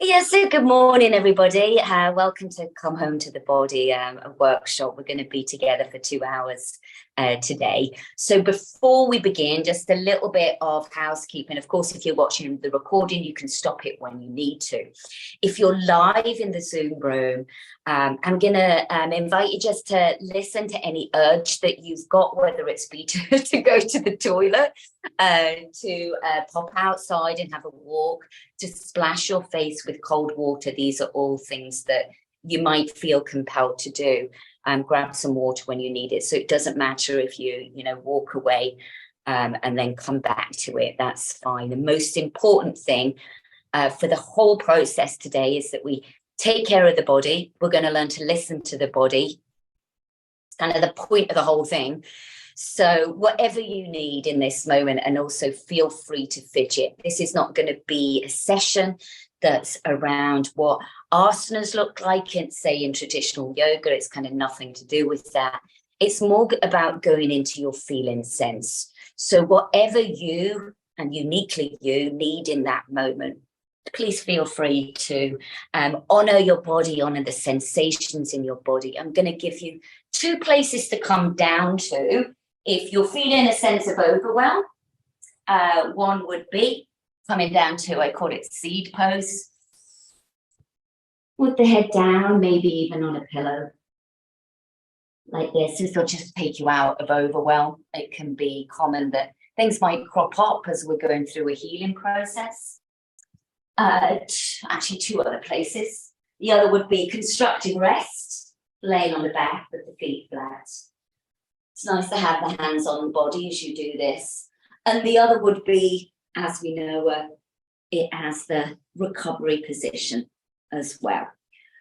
Yes, so good morning, everybody. Welcome to Come Home to the Body, a workshop. We're going to be together for 2 hours today. So before we begin, just a little bit of housekeeping. Of course, if you're watching the recording, you can stop it when you need to. If you're live in the Zoom room, I'm going to invite you just to listen to any urge that you've got, whether it's be to go to the toilet, to pop outside and have a walk, to splash your face with cold water. These are all things that you might feel compelled to do. Grab some water when you need it. So it doesn't matter if you walk away and then come back to it. That's fine. The most important thing for the whole process today is that we take care of the body. We're going to learn to listen to the body. It's kind of the point of the whole thing. So whatever you need in this moment, and also feel free to fidget. This is not going to be a session that's around what asanas look like in, say, in traditional yoga. It's kind of nothing to do with that. It's more about going into your feeling sense. So whatever you and uniquely you need in that moment, please feel free to honor your body, honor the sensations in your body. I'm going to give you 2 places to come down to if you're feeling a sense of overwhelm. One would be coming down to, I call it seed pose, with the head down, maybe even on a pillow like this. This will just take you out of overwhelm. It can be common that things might crop up as we're going through a healing process. Actually, 2 other places. The other would be constructive rest, laying on the back with the feet flat. It's nice to have the hands on the body as you do this. And the other would be, as we know, it as the recovery position as well.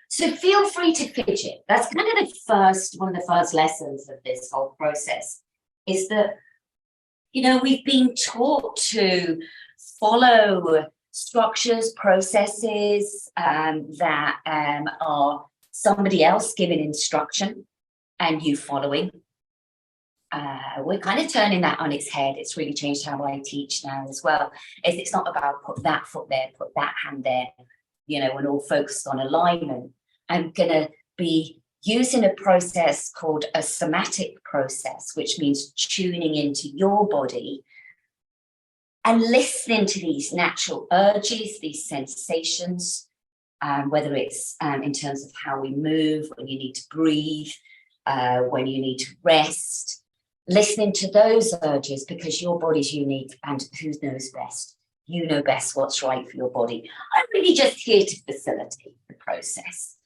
So feel free to fidget. That's kind of one of the first lessons of this whole process, is that, we've been taught to follow structures, processes that are somebody else giving instruction and you following. We're kind of turning that on its head. It's really changed how I teach now as well. It's not about put that foot there, put that hand there, and all focused on alignment. I'm going to be using a process called a somatic process, which means tuning into your body and listening to these natural urges, these sensations, whether it's in terms of how we move, when you need to breathe, when you need to rest. Listening to those urges, because your body's unique, and who knows best? You know best what's right for your body. I'm really just here to facilitate the process.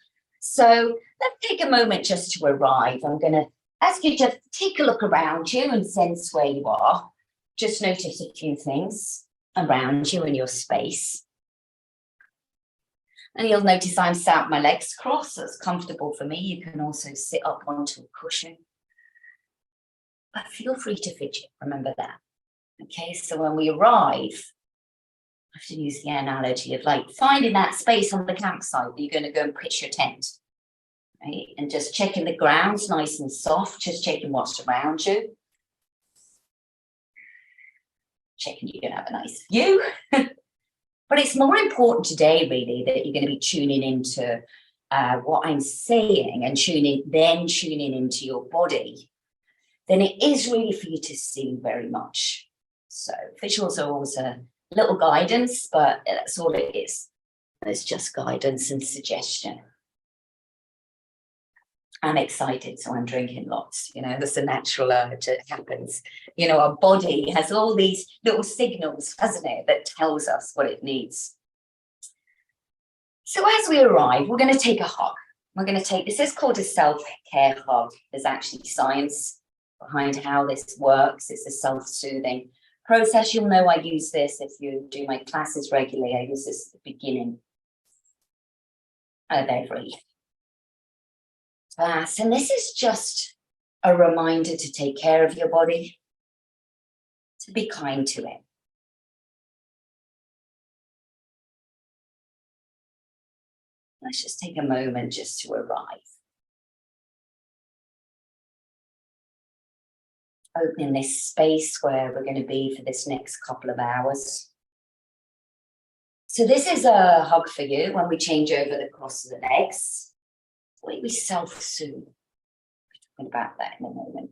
So let's take a moment just to arrive. I'm going to ask you to take a look around you and sense where you are. Just notice a few things around you in your space. And you'll notice I'm sat with my legs crossed. That's comfortable for me. You can also sit up onto a cushion. But feel free to fidget, remember that. Okay, so when we arrive, I have to use the analogy of like finding that space on the campsite where you're going to go and pitch your tent, right? And just checking the ground's nice and soft, just checking what's around you. Checking you're going to have a nice view. But it's more important today, really, that you're going to be tuning into what I'm saying and tuning into your body, then it is really for you to see very much. So visuals are always a little guidance, but that's all it is. It's just guidance and suggestion. I'm excited, so I'm drinking lots. There's a natural urge that happens. Our body has all these little signals, hasn't it, that tells us what it needs. So as we arrive, we're going to take a hug. This is called a self-care hug. There's actually science behind how this works. It's a self-soothing process. You'll know I use this if you do my classes regularly. I use this at the beginning of every class. And this is just a reminder to take care of your body, to be kind to it. Let's just take a moment just to arrive. Opening this space where we're going to be for this next couple of hours. So this is a hug for you when we change over the cross of the legs. What do we self-soothe? We're talking about that in a moment.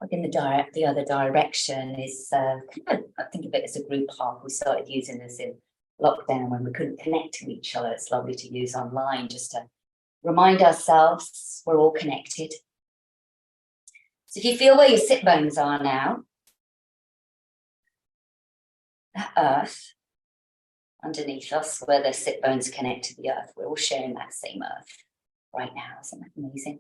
Like in the other direction is, I think of it as a group hug. We started using this in lockdown when we couldn't connect to each other. It's lovely to use online just to remind ourselves we're all connected. So if you feel where your sit bones are now, that earth underneath us, where the sit bones connect to the earth, we're all sharing that same earth right now. Isn't that amazing?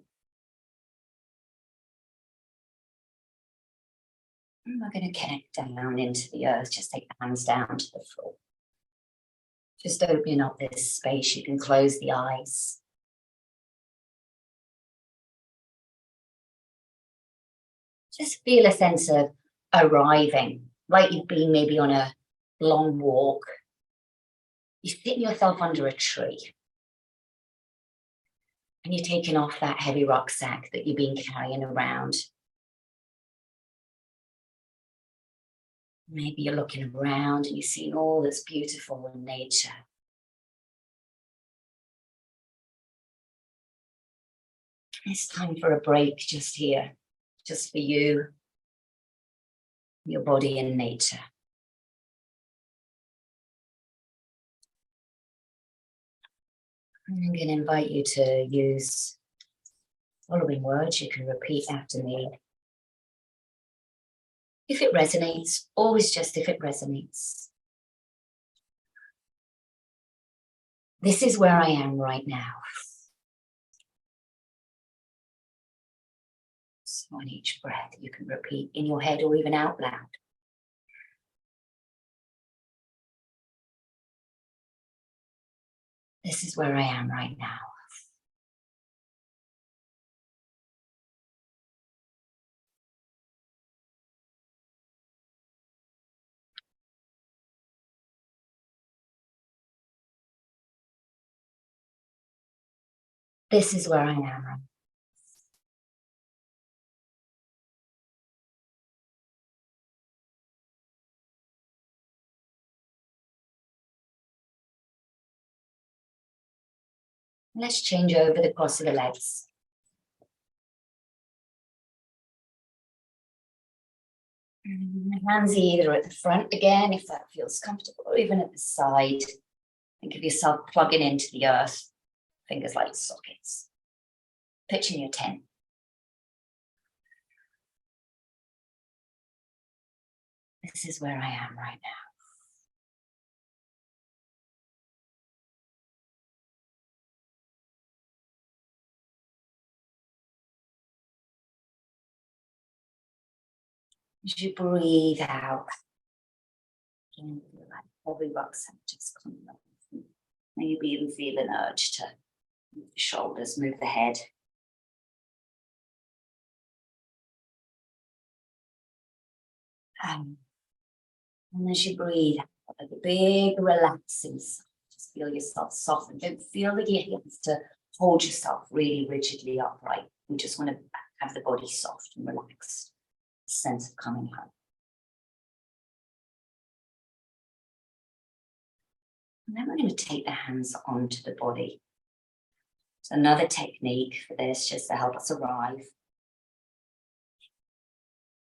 And we're going to connect down into the earth. Just take the hands down to the floor. Just opening up this space. You can close the eyes. Just feel a sense of arriving, like you've been maybe on a long walk. You're sitting yourself under a tree. And you're taking off that heavy rucksack that you've been carrying around. Maybe you're looking around and you're seeing all that's beautiful in nature. It's time for a break just here, just for you, your body and nature. I'm going to invite you to use following words you can repeat after me. If it resonates, always just if it resonates. This is where I am right now. So on each breath, you can repeat in your head or even out loud. This is where I am right now. This is where I am right now. Let's change over the cross of the legs. Hands either at the front again, if that feels comfortable, or even at the side. Think of yourself plugging into the earth, fingers like sockets. Pitching your tent. This is where I am right now. As you breathe out, you feel like heavy rucksack just coming up. Maybe even feel an urge to move the shoulders, move the head. And as you breathe, like a big relaxing sigh, just feel yourself soften. Don't feel that you have to hold yourself really rigidly upright. We just want to have the body soft and relaxed. Sense of coming home. And then we're going to take the hands onto the body. So another technique for this, just to help us arrive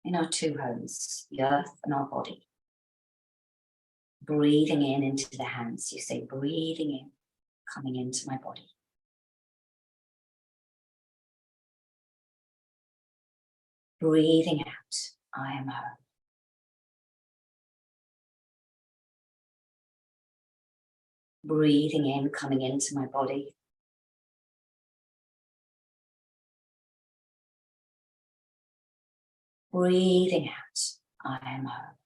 in our two homes, the earth and our body. Breathing in into the hands. You say breathing in, coming into my body. Breathing out, I am home. Breathing in, coming into my body. Breathing out, I am home.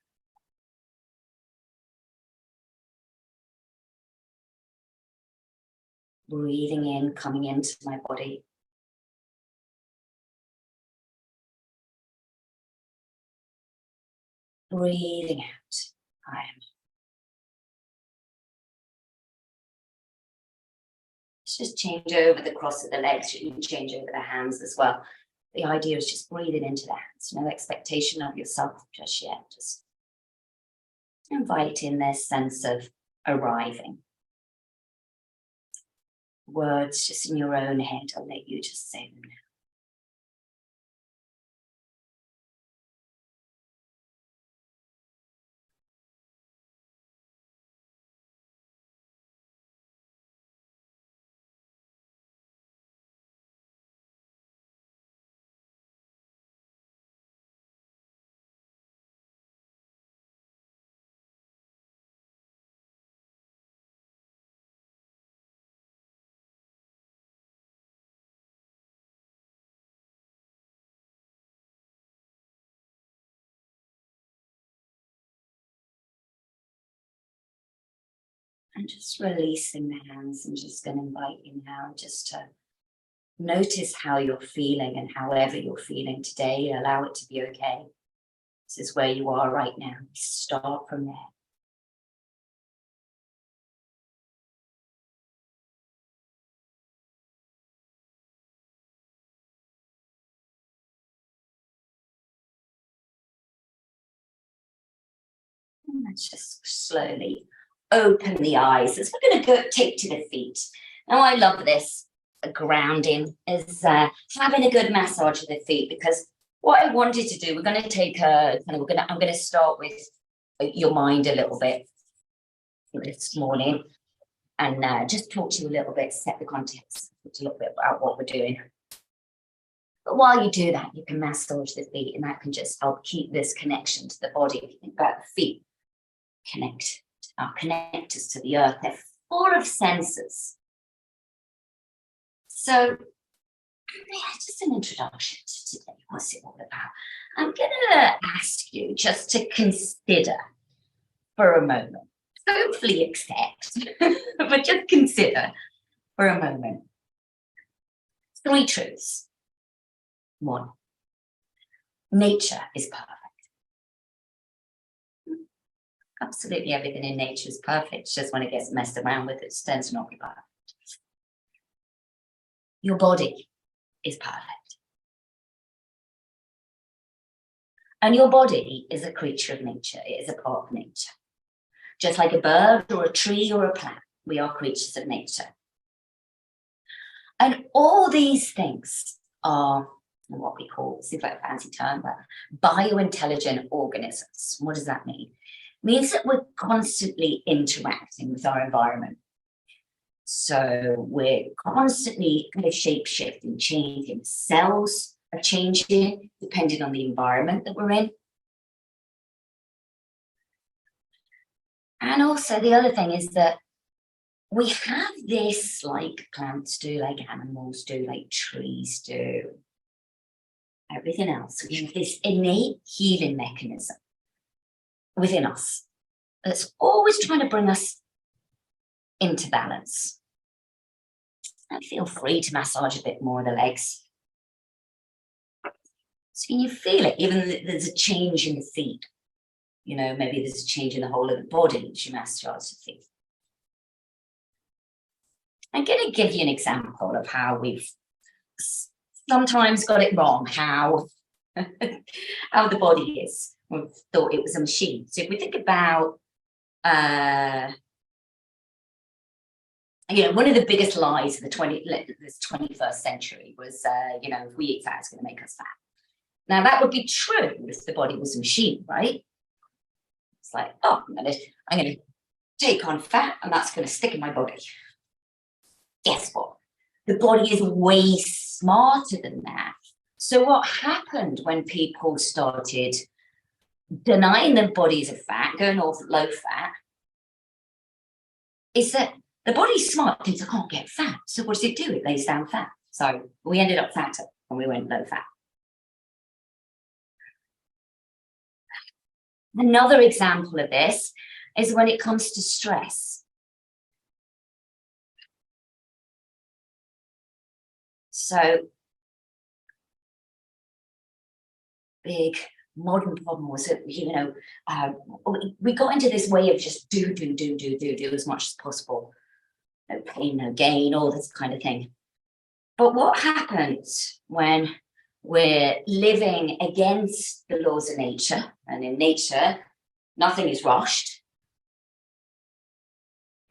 Breathing in, coming into my body. Breathing out, I am. Let's just change over the cross of the legs. You can change over the hands as well. The idea is just breathing into the hands. No expectation of yourself just yet. Just inviting this sense of arriving. Words just in your own head, I'll let you just say them now. And just releasing the hands. I'm just going to invite you now just to notice how you're feeling, and however you're feeling today, allow it to be okay. This is where you are right now. Start from there. And let's just slowly open the eyes as we're going to go take to the feet. Now, I love this grounding is having a good massage of the feet, because what I wanted to do, we're going to take a kind of, I'm going to start with your mind a little bit this morning, and just talk to you a little bit, set the context, talk a little bit about what we're doing. But while you do that, you can massage the feet, and that can just help keep this connection to the body. If you think about the feet, connect us to the earth. They're full of senses. So, yeah, just an introduction to today. What's it all about? I'm going to ask you just to consider for a moment, hopefully accept, but just consider for a moment 3 truths. 1, nature is perfect. Absolutely everything in nature is perfect. It's just when it gets messed around with, it tends to not be perfect. Your body is perfect. And your body is a creature of nature. It is a part of nature. Just like a bird or a tree or a plant, we are creatures of nature. And all these things are what we call, it seems like a fancy term, but biointelligent organisms. What does that mean? It means that we're constantly interacting with our environment. So we're constantly kind of shape-shifting, changing. Cells are changing depending on the environment that we're in. And also the other thing is that we have this, like plants do, like animals do, like trees do, everything else. We have this innate healing mechanism within us that's always trying to bring us into balance. And feel free to massage a bit more of the legs. So can you feel it? Even there's a change in the feet. You know, maybe there's a change in the whole of the body as you massage the feet. I'm going to give you an example of how we've sometimes got it wrong, how the body is. We thought it was a machine. So if we think about, one of the biggest lies of this 21st century was, if we eat fat, it's going to make us fat. Now, that would be true if the body was a machine, right? It's like, oh, I'm going to take on fat, and that's going to stick in my body. Guess what? The body is way smarter than that. So what happened when people started denying their bodies of fat, going off low fat, is that the body's smart, thinks I can't get fat. So what does it do? It lays down fat. So we ended up fatter and we went low fat. Another example of this is when it comes to stress. So big modern problem was that, we got into this way of just do as much as possible. No pain, no gain, all this kind of thing. But what happens when we're living against the laws of nature? And in nature, nothing is rushed.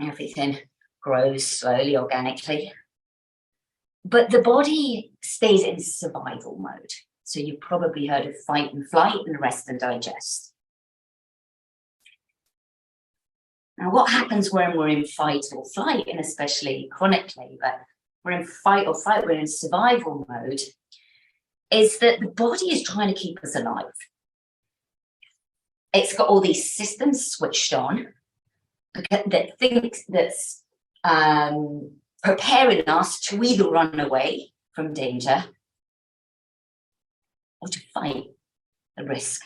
Everything grows slowly, organically. But the body stays in survival mode. So you've probably heard of fight and flight and rest and digest. Now, what happens when we're in fight or flight, and especially chronically, but we're in fight or flight, we're in survival mode, is that the body is trying to keep us alive. It's got all these systems switched on that thinks that's preparing us to either run away from danger or to fight the risk.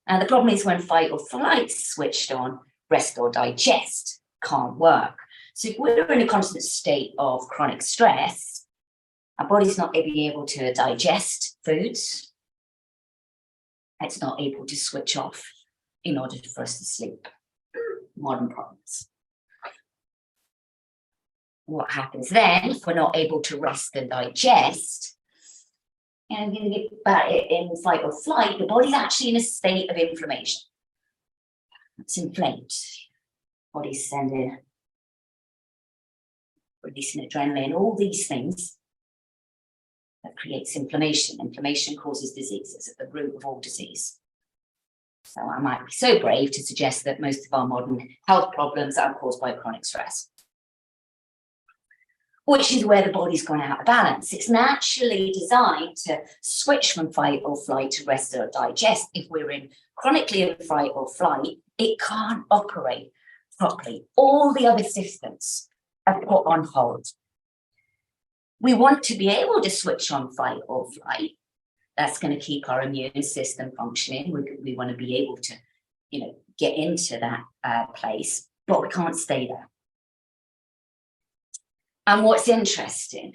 And the problem is when fight or flight is switched on, rest or digest can't work. So if we're in a constant state of chronic stress, our body's not able to digest foods. It's not able to switch off in order for us to sleep. Modern problems. What happens then if we're not able to rest and digest? And you get back in fight or flight, the body's actually in a state of inflammation. It's inflamed. Body's releasing adrenaline, all these things that creates inflammation. Inflammation causes disease. It's at the root of all disease. So I might be so brave to suggest that most of our modern health problems are caused by chronic stress, which is where the body's gone out of balance. It's naturally designed to switch from fight or flight to rest or digest. If we're in chronically in fight or flight, it can't operate properly. All the other systems are put on hold. We want to be able to switch on fight or flight. That's going to keep our immune system functioning. We want to be able to, get into that place, but we can't stay there. And what's interesting,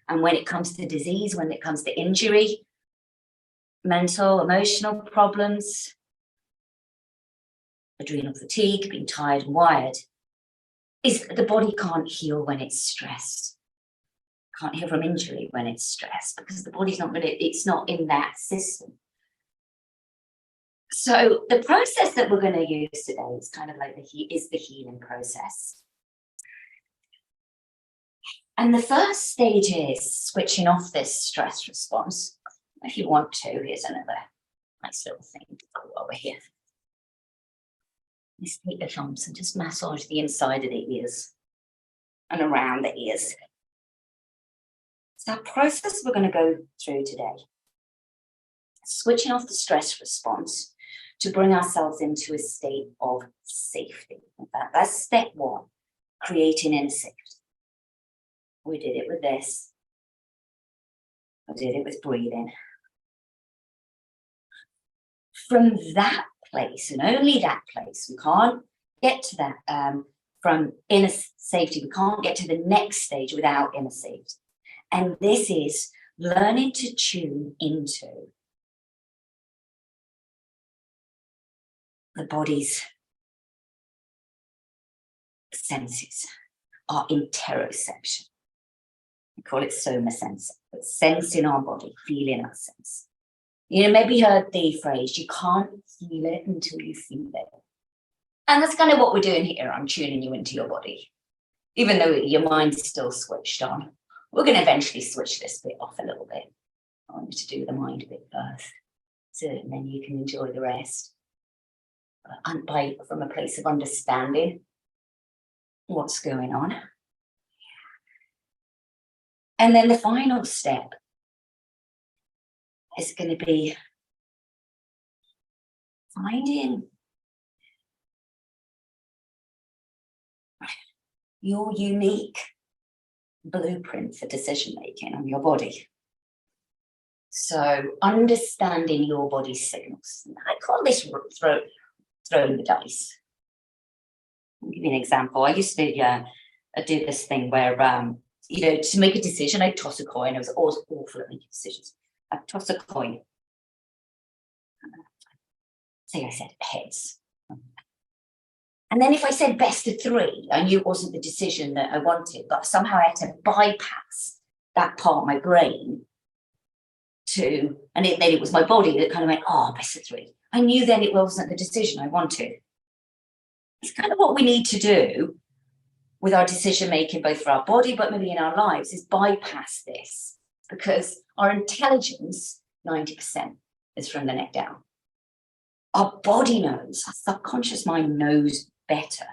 and when it comes to disease, when it comes to injury, mental, emotional problems, adrenal fatigue, being tired and wired, is the body can't heal when it's stressed. Can't heal from injury when it's stressed because the body's not it's not in that system. So the process that we're going to use today is kind of like the healing process. And the first stage is switching off this stress response. If you want to, here's another nice little thing to go over here. Just take the thumbs and just massage the inside of the ears and around the ears. So that process we're going to go through today, switching off the stress response to bring ourselves into a state of safety. In fact, that's step one, creating inner safety. We did it with this. I did it with breathing. From that place, and only that place, we can't get to that from inner safety. We can't get to the next stage without inner safety. And this is learning to tune into the body's senses, our interoception. We call it soma sense, but sense in our body, feeling our sense. Maybe you heard the phrase, you can't feel it until you feel it. And that's kind of what we're doing here. I'm tuning you into your body. Even though your mind is still switched on. We're going to eventually switch this bit off a little bit. I want you to do the mind bit first. So and then you can enjoy the rest. And from a place of understanding what's going on. And then the final step is going to be finding your unique blueprint for decision making on your body. So understanding your body's signals. I call this throwing the dice. I'll give you an example. I used to do this thing where to make a decision, I'd toss a coin. I was always awful at making decisions. I'd toss a coin. Say I said heads. And then if I said best of three, I knew it wasn't the decision that I wanted, but somehow I had to bypass that part of my brain then it was my body that kind of went, best of three. I knew then it wasn't the decision I wanted. It's kind of what we need to do with our decision making, both for our body, but maybe in our lives, is bypass this, because our intelligence, 90%, is from the neck down. Our body knows, our subconscious mind knows better,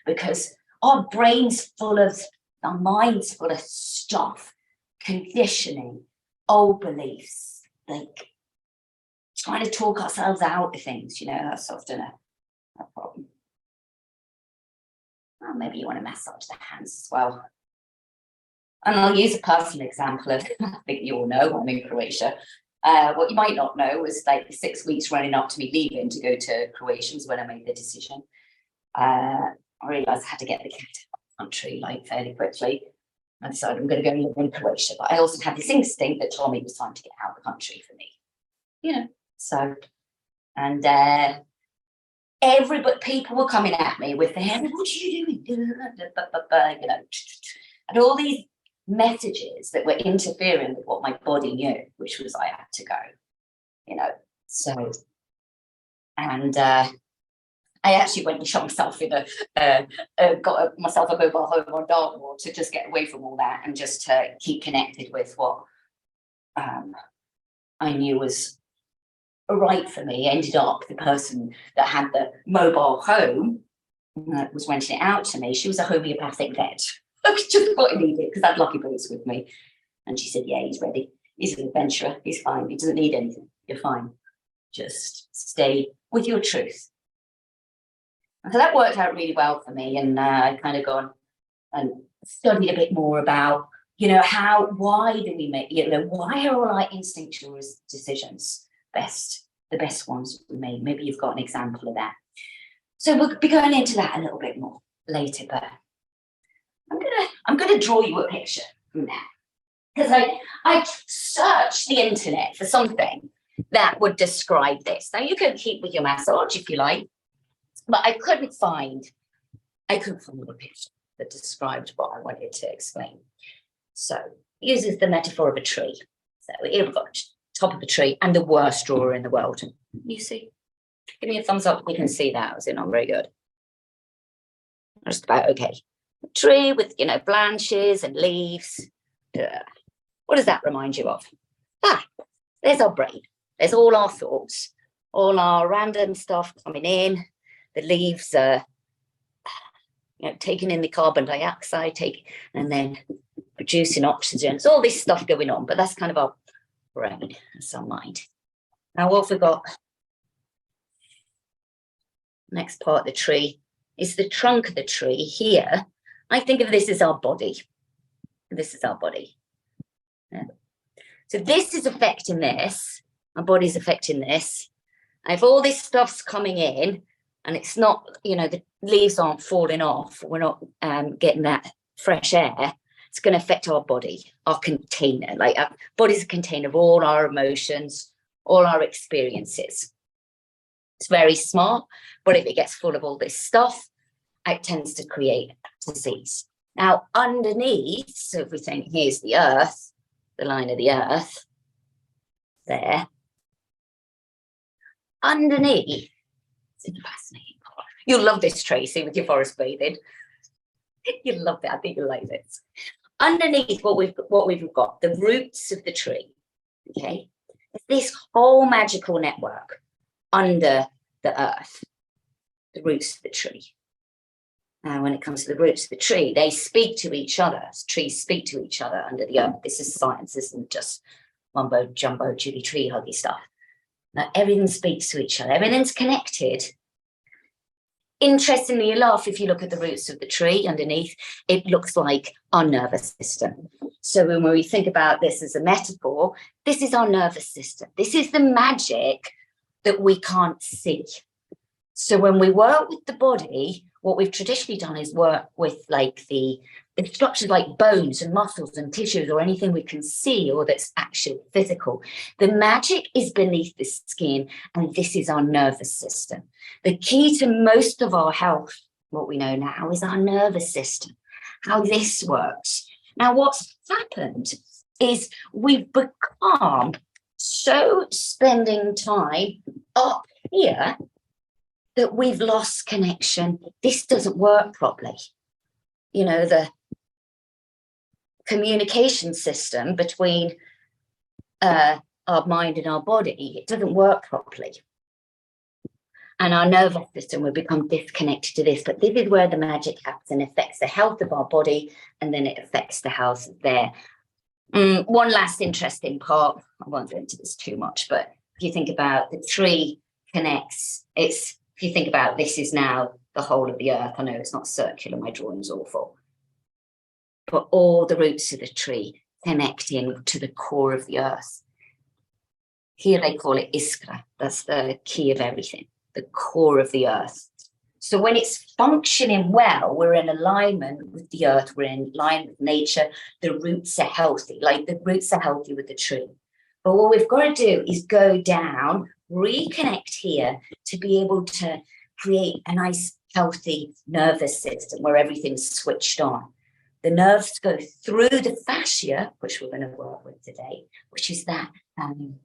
because our brain's full of, our mind's full of stuff, conditioning, old beliefs, like trying to talk ourselves out of things, that's often a problem. Well, maybe you want to massage the hands as well. And I'll use a personal example of, I think you all know, I'm in Croatia. What you might not know was like the 6 weeks running up to me leaving to go to Croatia was when I made the decision. I realised I had to get the cat out of the country like fairly quickly. I decided I'm going to go live in Croatia, but I also had this instinct that told me it was time to get out of the country for me. So, and people were coming at me with their, what are you doing? And all these messages that were interfering with what my body knew, which was I had to go, so, and I actually went and shot myself in got myself a mobile home on Dartmoor to just get away from all that and just to keep connected with what I knew was right for me. Ended up the person that had the mobile home that was renting it out to me. She was a homeopathic vet. Just what I needed, because I had Lucky Boots with me. And she said, yeah, he's ready. He's an adventurer. He's fine. He doesn't need anything. You're fine. Just stay with your truth. And so that worked out really well for me. And I kind of gone and studied a bit more about, why do we make, why are all our instinctual decisions the best ones we made? Maybe you've got an example of that. So we'll be going into that a little bit more later, but I'm gonna draw you a picture from that, because I searched the internet for something that would describe this. Now you can keep with your massage if you like, but I couldn't find a picture that described what I wanted to explain. So it uses the metaphor of a tree. So here we've got top of the tree and the worst drawer in the world. You see? Give me a thumbs up if you can see that. Was it not very good? Just about okay. A tree with, branches and leaves. What does that remind you of? There's our brain. There's all our thoughts, all our random stuff coming in. The leaves are, taking in the carbon dioxide, and then producing oxygen. There's all this stuff going on, but that's kind of our brain, that's our mind. Now, what have we got? Next part of the tree is the trunk of the tree. Here, I think of this as our body. This is our body. Yeah. So this is affecting this. Our body's affecting this. And if all this stuff's coming in, and it's not, the leaves aren't falling off, we're not getting that fresh air, it's going to affect our body, our container. Like our body's a container of all our emotions, all our experiences. It's very smart, but if it gets full of all this stuff, it tends to create disease. Now, underneath, so if we think here's the earth, the line of the earth, there, underneath, it's fascinating. You'll love this, Tracy, with your forest bathing. You'll love that. I think you'll like this. Underneath what we've got, the roots of the tree, okay? This whole magical network under the earth, the roots of the tree. Now, when it comes to the roots of the tree, they speak to each other. Trees speak to each other under the earth. This is science. This isn't just mumbo jumbo Julie tree huggy stuff. Now, everything speaks to each other. Everything's connected. Interestingly enough, if you look at the roots of the tree underneath, it looks like our nervous system. So when we think about this as a metaphor, this is our nervous system. This is the magic that we can't see. So when we work with the body, what we've traditionally done is work with like the structures like bones and muscles and tissues or anything we can see or that's actually physical. The magic is beneath the skin, and this is our nervous system. The key to most of our health, what we know now, is our nervous system, how this works. Now, what's happened is we've become so spending time up here that we've lost connection. This doesn't work properly. you know, the communication system between our mind and our body, it doesn't work properly. And our nervous system will become disconnected to this. But this is where the magic happens and affects the health of our body, and then it affects the health there. One last interesting part, I won't go into this too much, but if you think about the tree connects, if you think about this is now the whole of the earth. I know it's not circular, my drawing's awful. But all the roots of the tree connecting to the core of the earth. Here they call it Iskra. That's the key of everything, the core of the earth. So when it's functioning well, we're in alignment with the earth, we're in line with nature, the roots are healthy, like the roots are healthy with the tree. But what we've got to do is go down, reconnect here to be able to create a nice, healthy nervous system where everything's switched on. The nerves go through the fascia, which we're going to work with today, which is that kind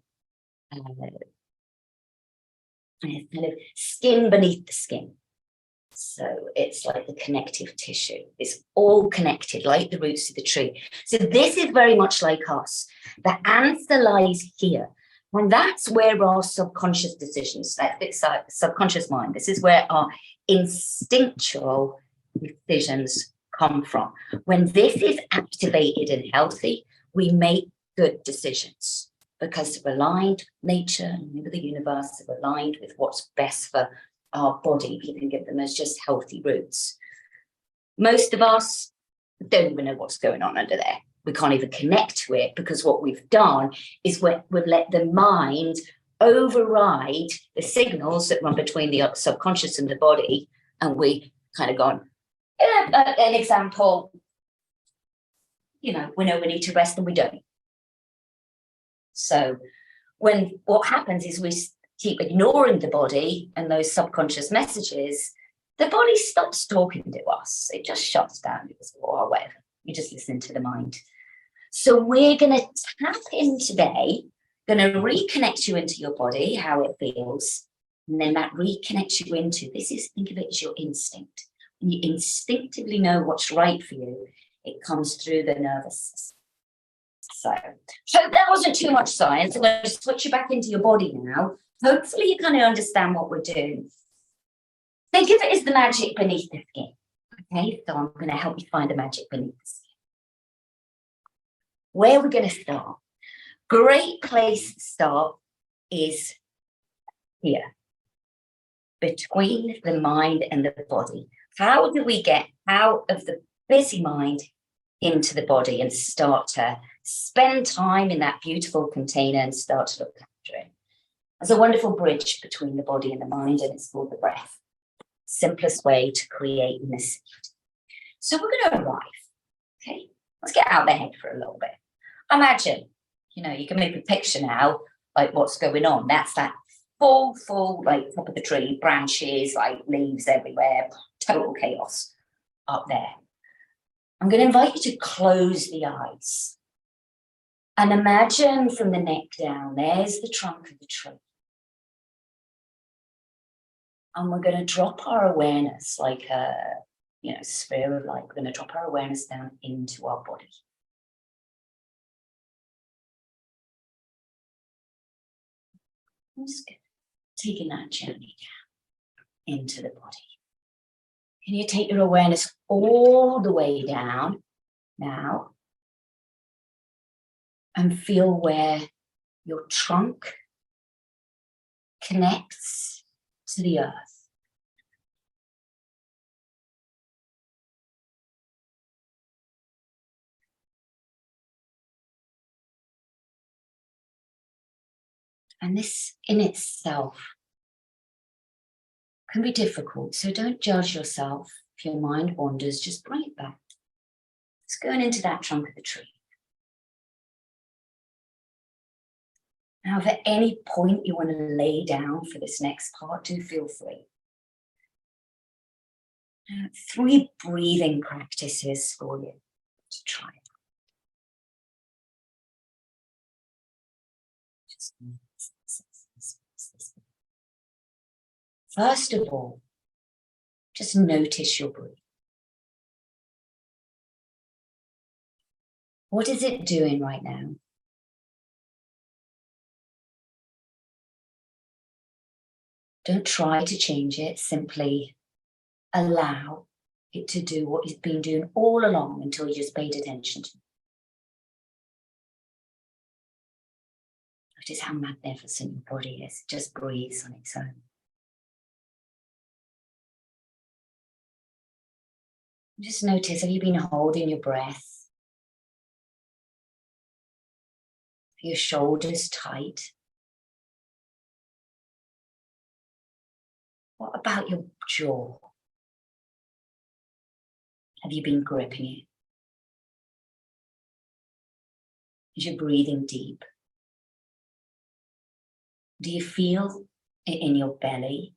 of skin beneath the skin. So it's like the connective tissue. It's all connected, like the roots of the tree. So this is very much like us. The answer lies here. And that's where our subconscious decisions, that's subconscious mind. This is where our instinctual decisions come from. When this is activated and healthy, we make good decisions because we're aligned, nature and the universe are aligned with what's best for our body. You can give them as just healthy roots. Most of us don't even know what's going on under there. We can't even connect to it because what we've done is we've let the mind override the signals that run between the subconscious and the body, and we kind of gone, an example, you know we need to rest and we don't. So what happens is we keep ignoring the body and those subconscious messages, the body stops talking to us. It just shuts down. It goes, oh, whatever. You just listen to the mind. So we're going to tap in today, going to reconnect you into your body, how it feels. And then that reconnects you into, think of it as your instinct. When you instinctively know what's right for you, it comes through the nervous system. So that wasn't too much science. I'm going to switch you back into your body now. Hopefully you kind of understand what we're doing. Think of it as the magic beneath the skin. Okay, so I'm going to help you find the magic beneath the skin. Where we're going to start. Great place to start is here, between the mind and the body. How do we get out of the busy mind into the body and start to spend time in that beautiful container and start to look after it? There's a wonderful bridge between the body and the mind, and it's called the breath. Simplest way to create in this. So we're going to arrive. Okay, let's get out of the head for a little bit. Imagine, you can make a picture now, like what's going on. That's that full, like top of the tree, branches, like leaves everywhere, total chaos up there. I'm going to invite you to close the eyes and imagine from the neck down, there's the trunk of the tree. And we're going to drop our awareness like a sphere of light. We're going to drop our awareness down into our body. I'm just taking that journey down into the body. Can you take your awareness all the way down now and feel where your trunk connects to the earth? And this in itself can be difficult, so don't judge yourself. If your mind wanders, just bring it back. It's going into that trunk of the tree. Now, if at any point you want to lay down for this next part, do feel free. 3 breathing practices for you to try. First of all, just notice your breathing. What is it doing right now? Don't try to change it, simply allow it to do what it's been doing all along until you just paid attention to it. Notice how magnificent your body is. It just breathes on its own. Just notice, have you been holding your breath? Your shoulders tight? What about your jaw? Have you been gripping it? Is your breathing deep? Do you feel it in your belly?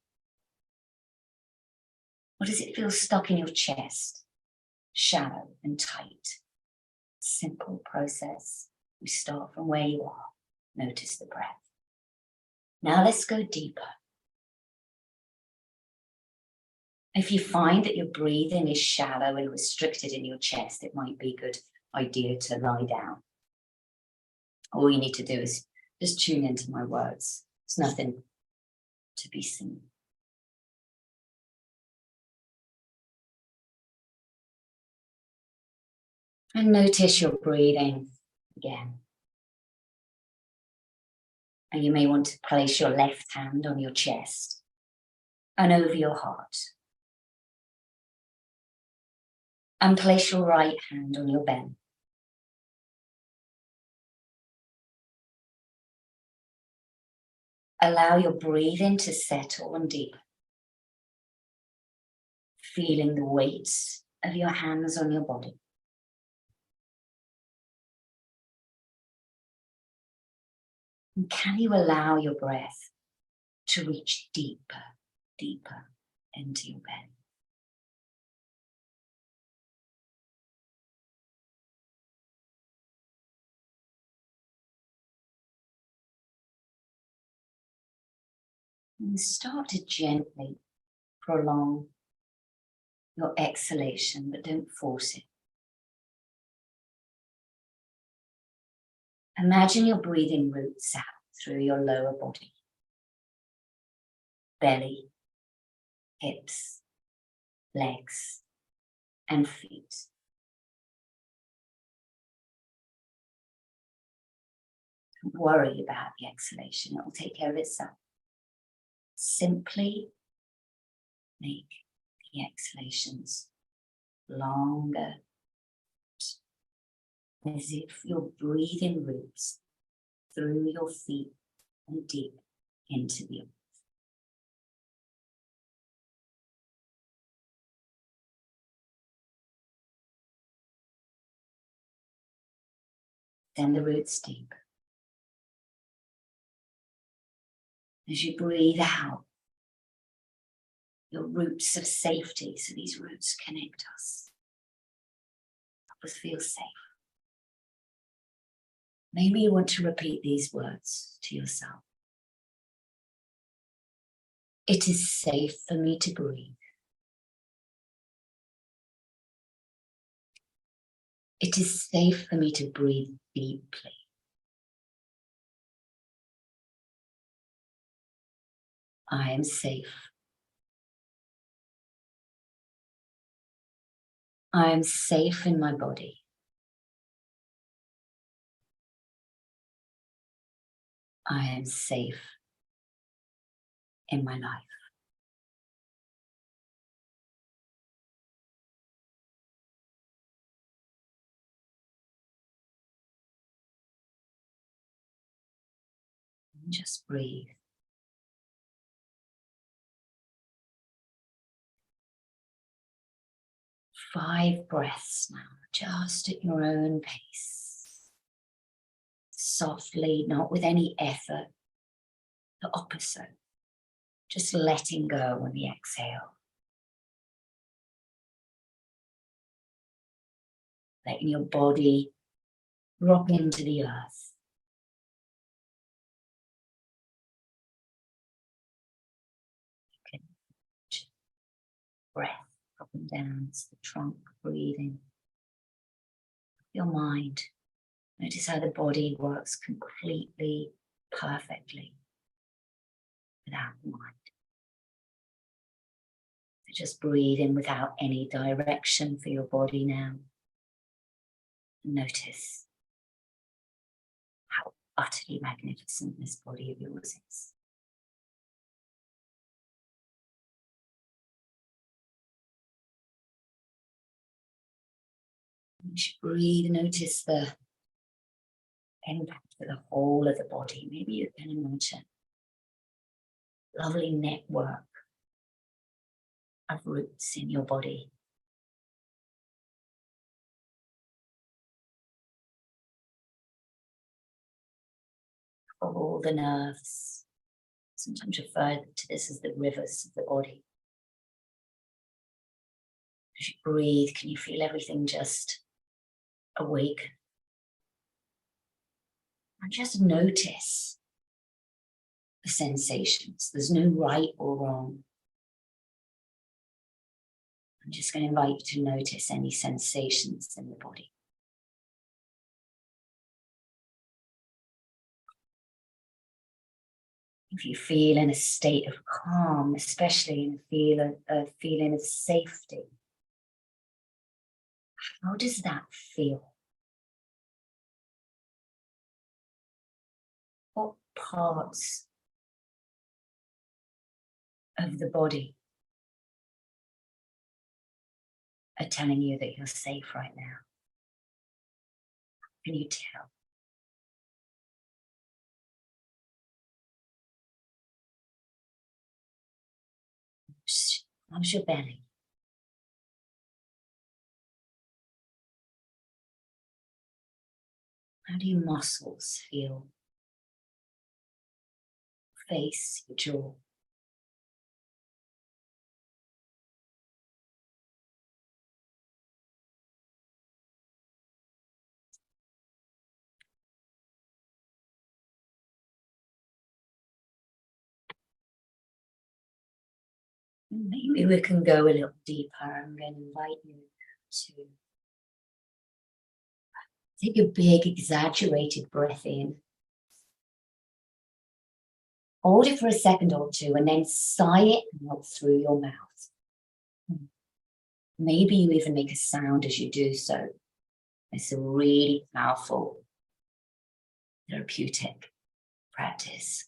Or does it feel stuck in your chest? Shallow and tight. Simple process. We start from where you are. Notice the breath. Now let's go deeper. If you find that your breathing is shallow and restricted in your chest, it might be a good idea to lie down. All you need to do is just tune into my words. There's nothing to be seen. And notice your breathing again. And you may want to place your left hand on your chest and over your heart. And place your right hand on your belly. Allow your breathing to settle and deepen. Feeling the weight of your hands on your body. And can you allow your breath to reach deeper, deeper into your belly? And start to gently prolong your exhalation, but don't force it. Imagine your breathing roots out through your lower body. Belly, hips, legs, and feet. Don't worry about the exhalation, it will take care of itself. Simply make the exhalations longer, as if you're breathing roots through your feet and deep into the earth. Send the roots deep. As you breathe out, your roots of safety, so these roots connect us, help us feel safe. Maybe you want to repeat these words to yourself. It is safe for me to breathe. It is safe for me to breathe deeply. I am safe. I am safe in my body. I am safe in my life. And just breathe. Five breaths now, just at your own pace. Softly, not with any effort. The opposite. Just letting go on the exhale. Letting your body rock into the earth. You can breath up and down, it's the trunk breathing. Your mind Notice how the body works completely, perfectly, without the mind. So just breathe in without any direction for your body now. Notice how utterly magnificent this body of yours is. You should breathe, notice the impact for the whole of the body. Maybe you can imagine a lovely network of roots in your body. All the nerves, sometimes referred to this as the rivers of the body. As you breathe, can you feel everything just awake? And just notice the sensations. There's no right or wrong. I'm just going to invite you to notice any sensations in the body. If you feel in a state of calm, especially in a feeling of safety, how does that feel? What parts of the body are telling you that you're safe right now? Can you tell? How's your belly? How do your muscles feel? Face, your jaw. Maybe we can go a little deeper. I'm going to invite you to take a big, exaggerated breath in. Hold it for a second or two and then sigh it out through your mouth. Maybe you even make a sound as you do so. It's a really powerful, therapeutic practice.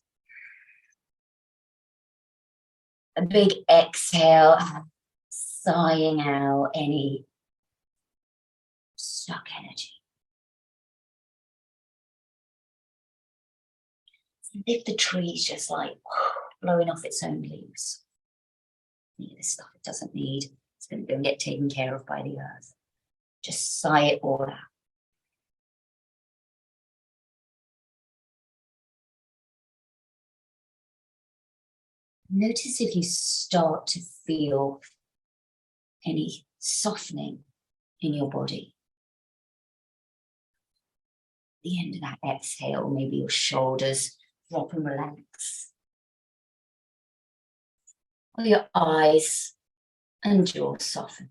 A big exhale, sighing out any stuck energy. If the tree's just like blowing off its own leaves, the stuff it doesn't need, it's going to go and get taken care of by the earth. Just sigh it all out. Notice if you start to feel any softening in your body. At the end of that exhale, maybe your shoulders drop and relax. Or your eyes and jaw soften.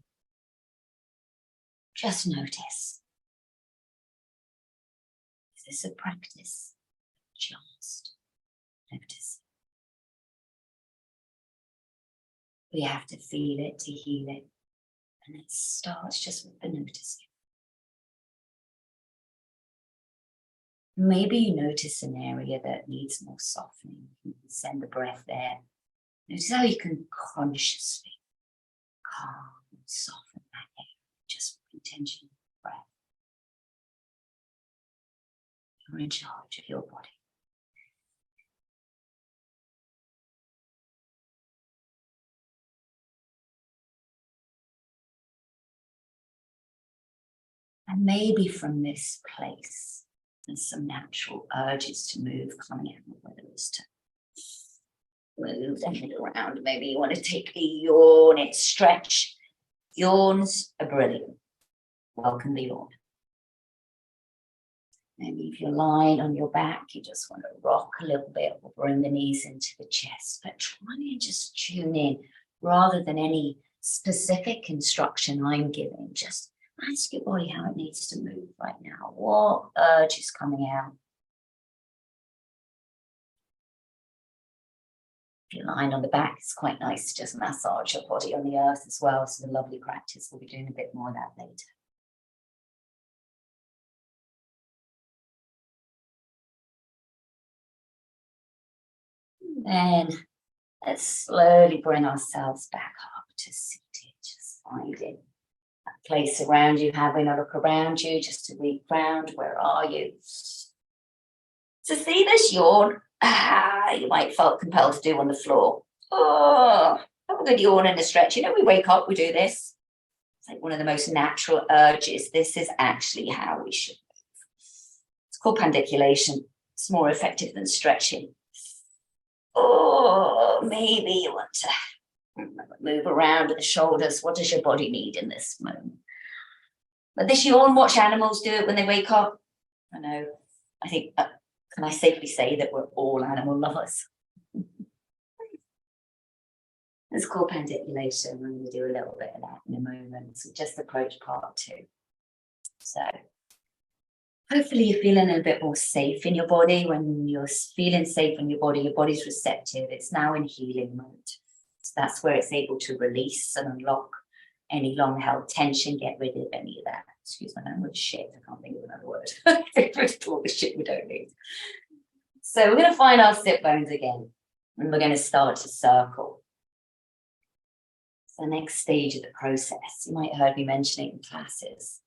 Just notice. Is this a practice? Just notice. We have to feel it to heal it. And it starts just with the noticing. Maybe you notice an area that needs more softening. You can send the breath there. Notice how you can consciously calm and soften that area just with intention of breath. You're in charge of your body. And maybe from this place, there's some natural urges to move coming out, whether it's to move the head around. Maybe you want to take a yawn and stretch. Yawns are brilliant. Welcome the yawn. Maybe if you're lying on your back, you just want to rock a little bit or bring the knees into the chest. But try and just tune in rather than any specific instruction I'm giving. Just Ask your body how it needs to move right now. What urge is coming out? If you're lying on the back, it's quite nice to just massage your body on the earth as well. So, a lovely practice. We'll be doing a bit more of that later. Then let's slowly bring ourselves back up to seated, just finding a place around you, having a look around you, just a weak ground. Where are you? So see this yawn, you might feel compelled to do on the floor. Oh, have a good yawn and a stretch. You know, we wake up, we do this. It's like one of the most natural urges. This is actually how we should move. It's called pandiculation. It's more effective than stretching. Oh, maybe you want to move around with the shoulders. What does your body need in this moment? But this yawn, watch animals do it when they wake up. I know, I think, can I safely say that we're all animal lovers? It's called pandiculation. I'm going to do a little bit of that in a moment. So just approach part 2. So hopefully you're feeling a bit more safe in your body. When you're feeling safe in your body's receptive. It's now in healing mode. So that's where it's able to release and unlock any long held tension, get rid of any of that. Excuse my language, shit, I can't think of another word. Get rid of all the shit we don't need. So we're going to find our sit bones again, and we're going to start to circle. So the next stage of the process, you might have heard me mentioning in classes,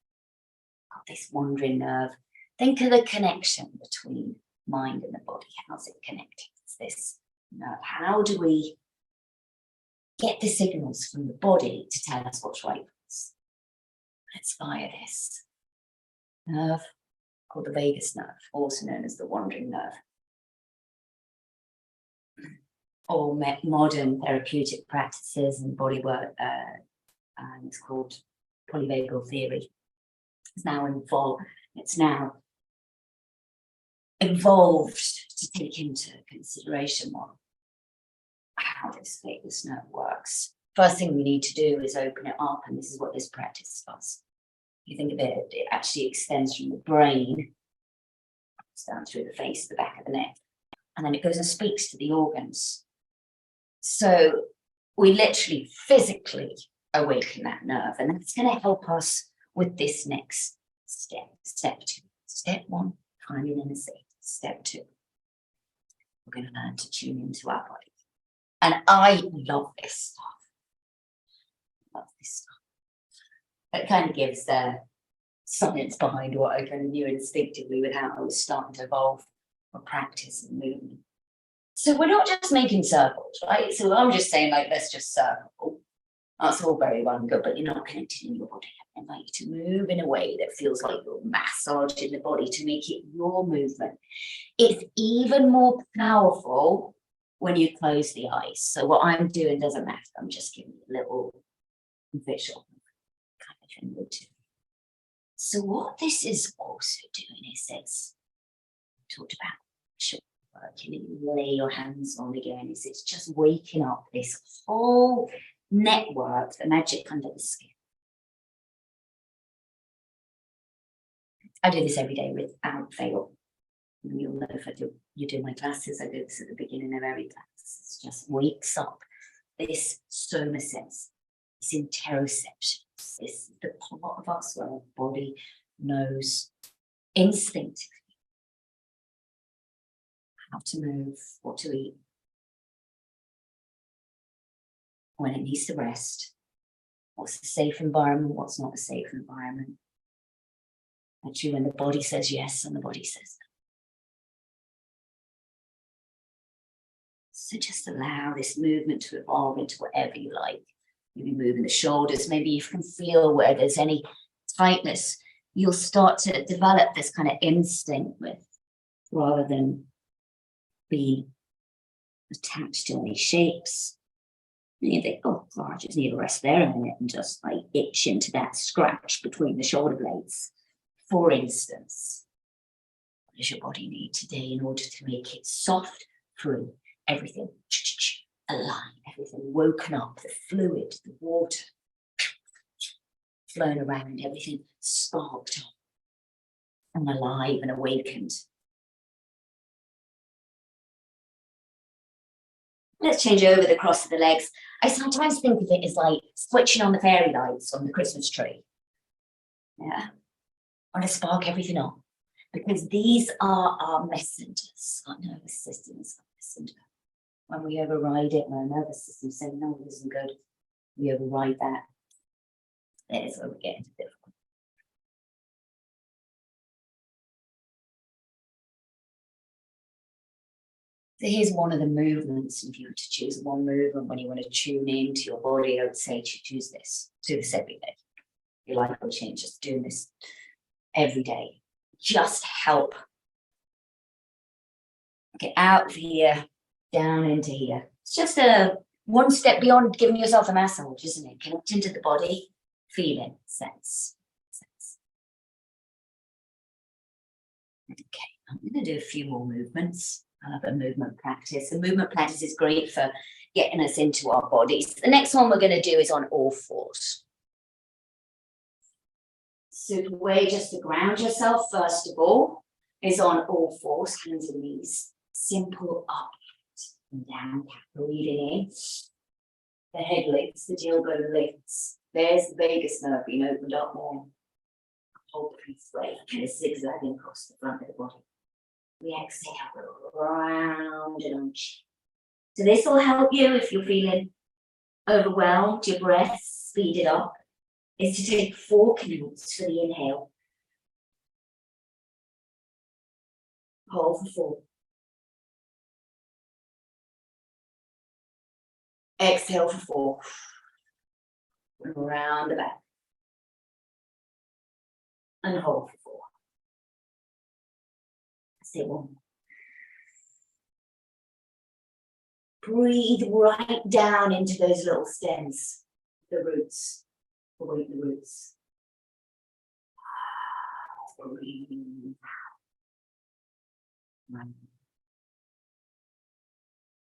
got this wandering nerve. Think of the connection between mind and the body. How's it connected? It's this nerve. How do we get the signals from the body to tell us what's right for us? Let's fire this nerve called the vagus nerve, also known as the wandering nerve. All modern therapeutic practices and body work, and it's called polyvagal theory. It's now evolved to take into consideration how this vagus nerve works. First thing we need to do is open it up, and this is what this practice does. You think of it, it actually extends from the brain down through the face, the back of the neck, and then it goes and speaks to the organs. So we literally physically awaken that nerve, and that's going to help us with this next step. Step 2. Step 1, finding in a safe. Step 2, we're going to learn to tune into our body. And I love this stuff. It kind of gives science behind what I kind of knew instinctively with how I was starting to evolve or practice and movement. So we're not just making circles, right? So I'm just saying, like, let's just circle. That's all very well and good, but you're not connected in your body. I invite you to move in a way that feels like you're massaging the body to make it your movement. It's even more powerful when you close the eyes. So what I'm doing doesn't matter. I'm just giving you a little visual kind of thing. So what this is also doing is it's talked about short work, you lay your hands on again, is it's just waking up this whole network, the magic under the skin. I do this every day without fail. You'll know if you do my classes, I do this at the beginning of every class. It just wakes up this soma sense, this interoception. This is the part of us where our body knows instinctively how to move, what to eat, when it needs to rest, what's a safe environment, what's not a safe environment. Actually, when the body says yes and the body says no. So just allow this movement to evolve into whatever you like. Maybe moving the shoulders, maybe you can feel where there's any tightness. You'll start to develop this kind of instinct with, rather than be attached to any shapes. And you think, oh, I just need to rest there a minute and just like itch into that scratch between the shoulder blades. For instance, what does your body need today in order to make it soft, free, everything alive, everything woken up, the fluid, the water, flown around, everything sparked up and alive and awakened. Let's change over the cross of the legs. I sometimes think of it as like switching on the fairy lights on the Christmas tree. Yeah. I want to spark everything on because these are our messengers. Our nervous system is our messenger. When we override it, when our nervous system says, no, this isn't good, we override that. There's where we get into difficult. So here's one of the movements. If you were to choose one movement when you want to tune into your body, I would say to choose this. Do this every day. Your life will change just doing this every day. Just help. Get out of here, down into here. It's just a one step beyond giving yourself a massage, isn't it? Connect into the body, feeling, sense. Okay, I'm going to do a few more movements. I love a movement practice. And movement practice is great for getting us into our bodies. The next one we're going to do is on all fours. So the way just to ground yourself, first of all, is on all fours, hands and knees. Simple up and down, breathing in. The head lifts, the tailbone lifts. There's the vagus nerve being opened up more. Hold the breath way, kind of zigzagging across the front of the body. We exhale, round and on. So this will help you if you're feeling overwhelmed, your breath, speed it up, is to take 4 counts for the inhale. Hold for 4. Exhale for 4. And round the back. And hold for 4. Say 1. Breathe right down into those little stems, the roots, awake the roots. Breathe out.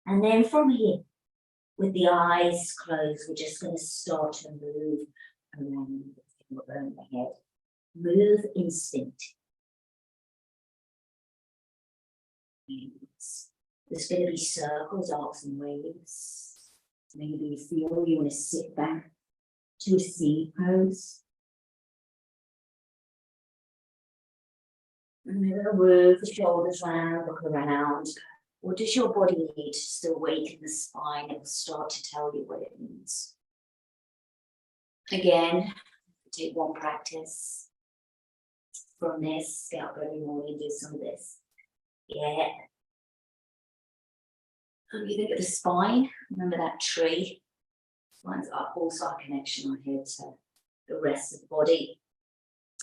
And then from here, with the eyes closed, we're just going to start to move around the head. Move instinct. There's going to be circles, arcs and waves. Maybe you feel you want to sit back to a C pose. And then move the shoulders round, look around. What does your body need to still awaken the spine? It will start to tell you what it needs. Again, take one practice from this. Get up every morning, do some of this. Yeah. And you think of the spine, remember that tree? Spine's also our connection on here to the rest of the body.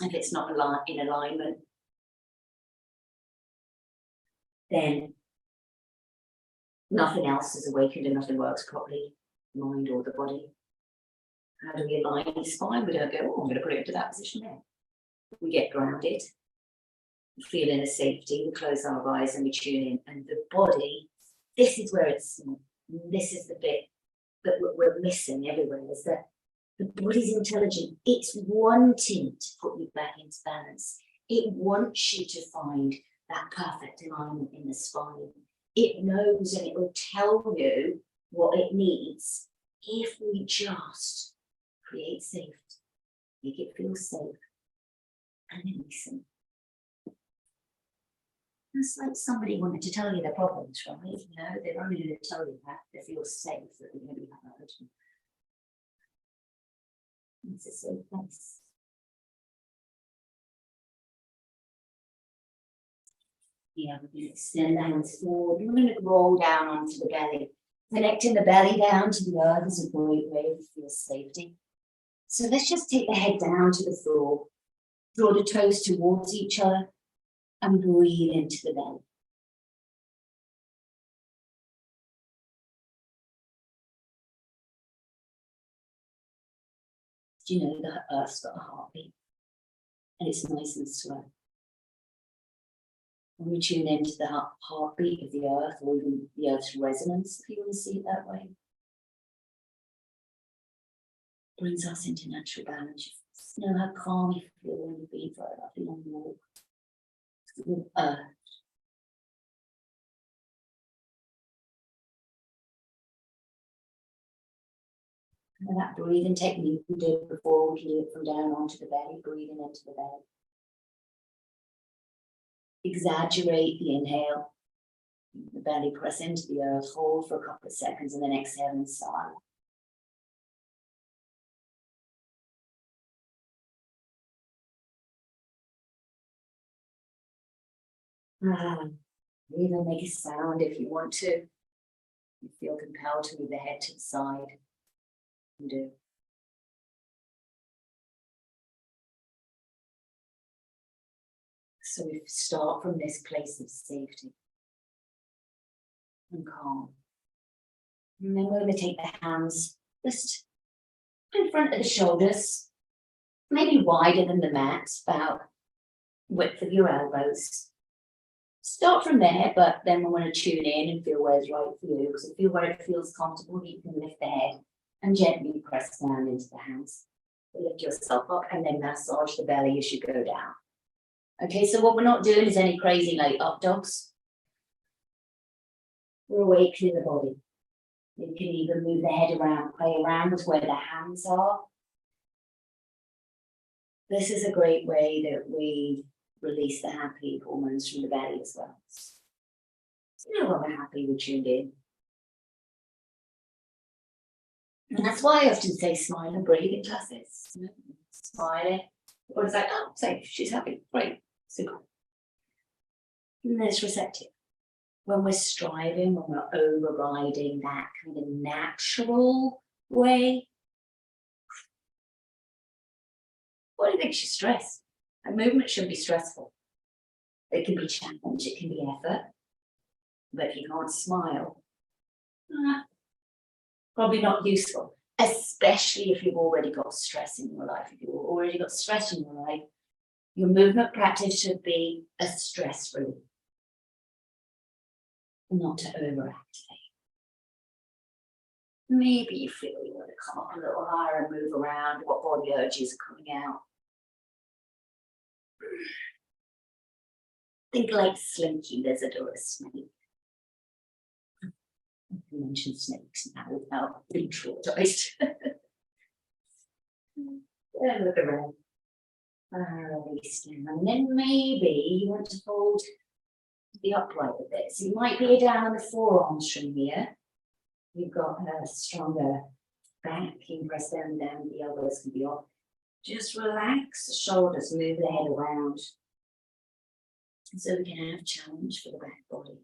If it's not in alignment, then nothing else is awakened and nothing works properly, mind or the body. How do we align the spine? We don't go, oh, I'm going to put it into that position there. We get grounded, feel inner safety, we close our eyes and we tune in. And the body, this is where this is the bit that we're missing everywhere, is that the body's intelligent. It's wanting to put you back into balance. It wants you to find that perfect alignment in the spine. It knows and it will tell you what it needs if we just create safety, make it feel safe, and then listen. It's like somebody wanted to tell you their problems, right? You know, they're only going to tell you that they feel safe, that they're going to be heard. It's a safe place. Yeah, we're going to extend the hands forward. We're going to roll down onto the belly. Connecting the belly down to the earth is a great way to feel safety. So let's just take the head down to the floor. Draw the toes towards each other and breathe into the belly. Do you know that Earth's got a heartbeat? And it's nice and slow. When we tune into the heartbeat of the Earth, or even the Earth's resonance, if you want to see it that way, brings us into natural balance. Just know how calm you feel when you've been for a lovely long walk with earth. And that breathing technique we did before, we can do it from down onto the belly, breathing into the belly. Exaggerate the inhale. The belly press into the earth, hold for a couple of seconds, and then exhale and sigh. Even make a sound if you want to. You feel compelled to move the head to the side. And do. So we start from this place of safety and calm. And then we're going to take the hands just in front of the shoulders, maybe wider than the mat, about width of your elbows. Start from there, but then we want to tune in and feel where it's right for you. Because if you feel where it feels comfortable, you can lift the head and gently press down into the hands. Lift yourself up and then massage the belly as you go down. Okay, so what we're not doing is any crazy like up dogs. We're awakening the body. You can even move the head around, play around with where the hands are. This is a great way that we release the happy hormones from the belly as well. You know, when we're happy, we're tuned in. And that's why I often say smile and breathe in classes. Smiling. Or it's like, oh, safe, she's happy. Great. Super. And then it's receptive. When we're striving, when we're overriding that kind of natural way, what do you think? She's stressed. A movement shouldn't be stressful. It can be challenge, it can be effort. But if you can't smile, probably not useful, especially if you've already got stress in your life. If you've already got stress in your life, your movement practice should be a stress relief, not to overactivate. Maybe you feel you want to come up a little higher and move around, what body urges are coming out. Think like Slinky Lizard or a snake. I can mention snakes now without being traumatized. Look around. Release down. And then maybe you want to hold the upright a bit. So you might be down on the forearms from here. You've got a stronger back. You can press down, the elbows can be up. Just relax the shoulders, move the head around. So we can have challenge for the back body.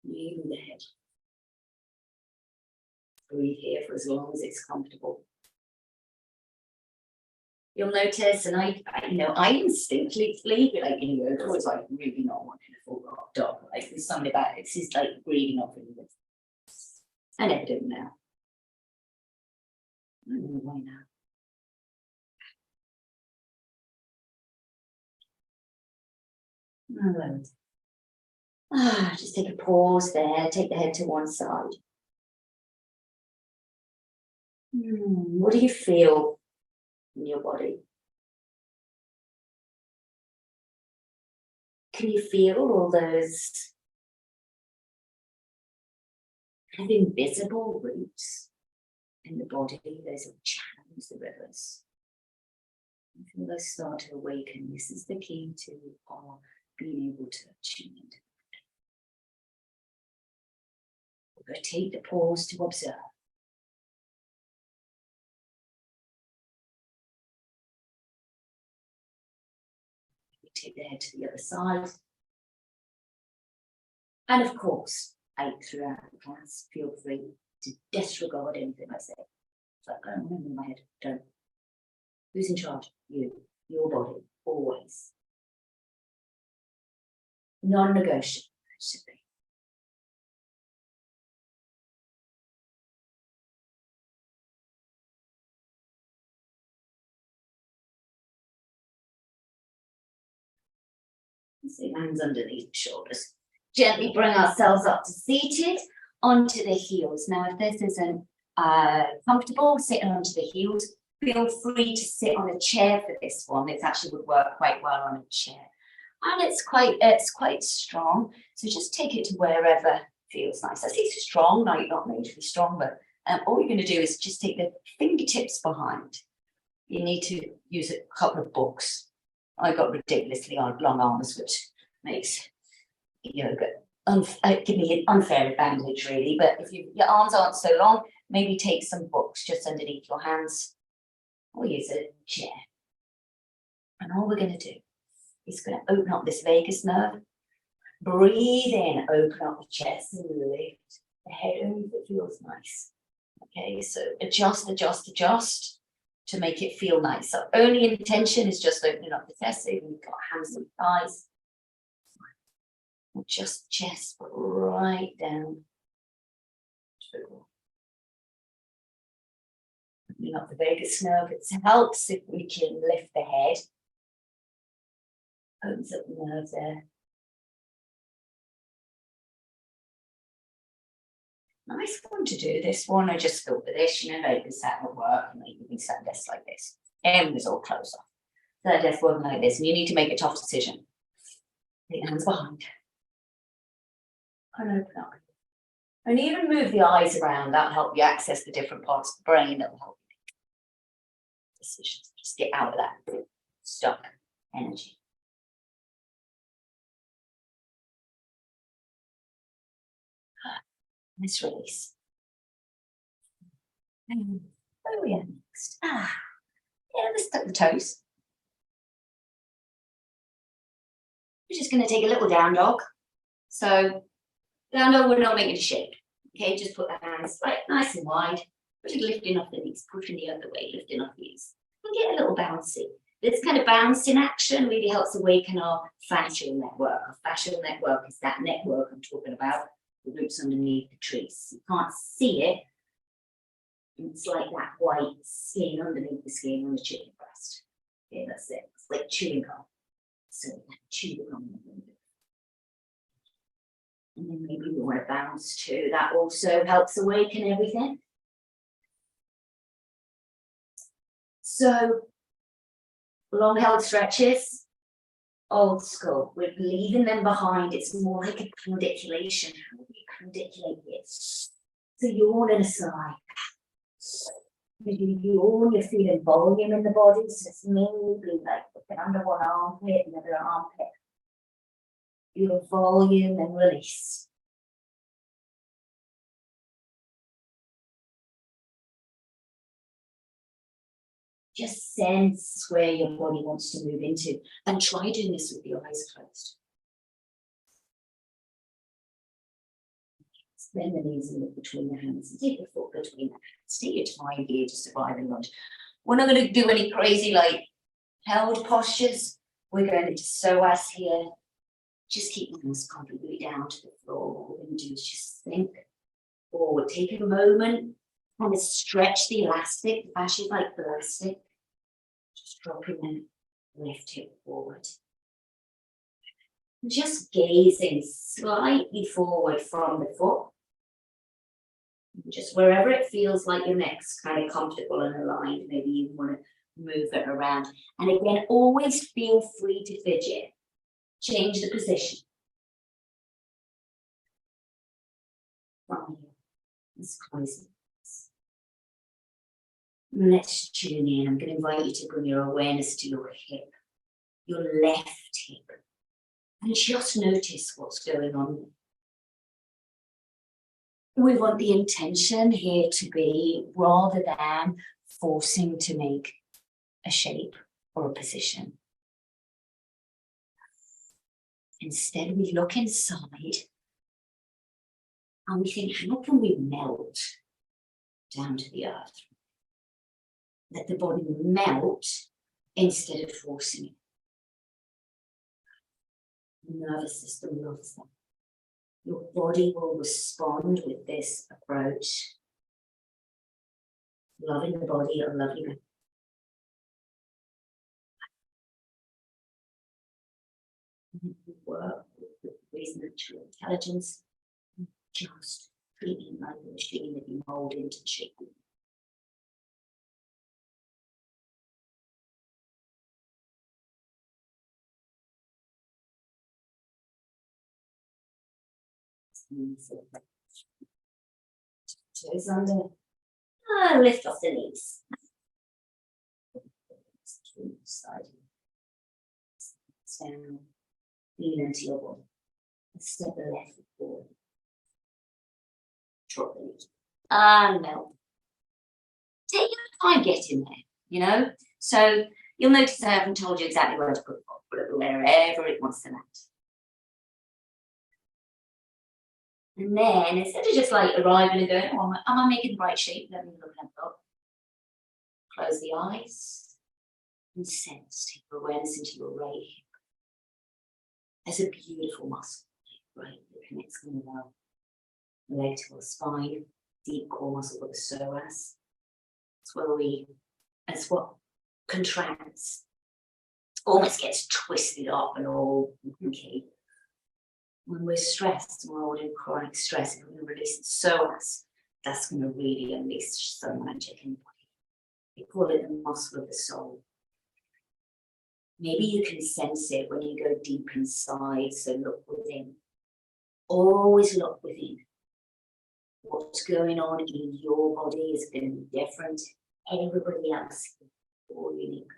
Moving the head. Breathe here for as long as it's comfortable. You'll notice, and I instinctively, like in yoga, was like really not wanting a full dog. Like there's something about it. It's just like breathing off in the I never do now. I don't know why now. Just take a pause there, take the head to one side. What do you feel in your body? Can you feel all those kind of invisible roots in the body, those channels, the rivers? I feel those start to awaken. This is the key to our being able to tune into. We're going to take the pause to observe. Take the head to the other side. And of course, throughout the class, feel free to disregard anything I say. It's like, I don't remember in my head. Don't. Who's in charge? You. Your body. Always. Non-negotiable. Should be. See, hands underneath the shoulders. Gently bring ourselves up to seated onto the heels. Now, if this isn't comfortable, sitting onto the heels, Feel free to sit on a chair for this one. It actually would work quite well on a chair. And it's quite strong. So just take it to wherever feels nice. I say strong, no, you're not made to be strong, but all you're going to do is just take the fingertips behind. You need to use a couple of books. I've got ridiculously long arms, which makes yoga give me an unfair advantage, really. But if your arms aren't so long, maybe take some books just underneath your hands, or use a chair. And all we're going to do is going to open up this vagus nerve. Breathe in, open up the chest, and lift the head only if it feels nice. Okay, so adjust to make it feel nice. So only intention is just opening up the chest. So you've got hands and thighs. Just chest, but right down. Opening up the vagus nerve. It helps if we can lift the head. Opens up the nerve there. Nice one to do. This one, I just thought with this, maybe sat at work, and maybe we sat desk like this. Everything's all closed off. That desk working like this, and you need to make a tough decision. Take your hands behind. And open up. And even move the eyes around. That'll help you access the different parts of the brain. That'll help you make decisions. Just get out of that stuck energy. Let's release. Where are we at next? Yeah, let's tuck the toes. We're just going to take a little down dog. So, down dog, we're not making a shape. Okay, just put the hands right nice and wide. We're just lifting off the knees, pushing the other way, lifting off the knees. And get a little bouncy. This kind of bouncing action really helps awaken our fascial network. Our fascial network is that network I'm talking about. The roots underneath the trees. You can't see it. It's like that white skin underneath the skin on the chicken breast. Okay, that's it. It's like chewing gum. So chew the gum. And then maybe we want to bounce too. That also helps awaken everything. So long held stretches. Old school. We're leaving them behind. It's more like a pandiculation. How do we pandiculate this? So yawn and a sigh. As you yawn, you're feeling volume in the body. So it's maybe like looking under one armpit, another armpit. Your volume and release. Just sense where your body wants to move into, and try doing this with your eyes closed. Bend the knees and look between the hands, and take your foot between the hands. Take your time here to survive and lunge. We're not going to do any crazy like held postures. We're going to just psoas here. Just keep your hands completely down to the floor. What we're going to do is just think forward. Take a moment and stretch the elastic. Fascia like elastic. Just dropping in, lift it forward. Just gazing slightly forward from the foot. Just wherever it feels like your neck's kind of comfortable and aligned, maybe you want to move it around. And again, always feel free to fidget. Change the position. From here. Let's close it. Let's tune in. I'm going to invite you to bring your awareness to your hip, your left hip, and just notice what's going on. We want the intention here to be, rather than forcing to make a shape or a position. Instead, we look inside and we think, how can we melt down to the earth? Let the body melt instead of forcing it. The nervous system loves that. Your body will respond with this approach. Loving the body, a lovely body. Work with reasonable intelligence, just treating like a machine that you mold into shape. Toes under. Ah, lift off the knees. Side. Down. Lean into your body. Step the left foot forward. Drop the knee. No. Take your time getting there, you know? So you'll notice I haven't told you exactly where to put it, put it wherever it wants to land. And then instead of just like arriving and going, oh, am I making the right shape? Let me look and look. Close the eyes and sense, take your awareness into your right hip. There's a beautiful muscle, right? That connects with the leg to the spine, deep core muscle with the psoas. That's what contracts, almost gets twisted up and all wonky. When we're stressed, we're all in chronic stress, if we're going to release the psoas, that's going to really unleash some magic in the body. We call it the muscle of the soul. Maybe you can sense it when you go deep inside, so look within. Always look within. What's going on in your body is going to be different. Everybody else, all unique.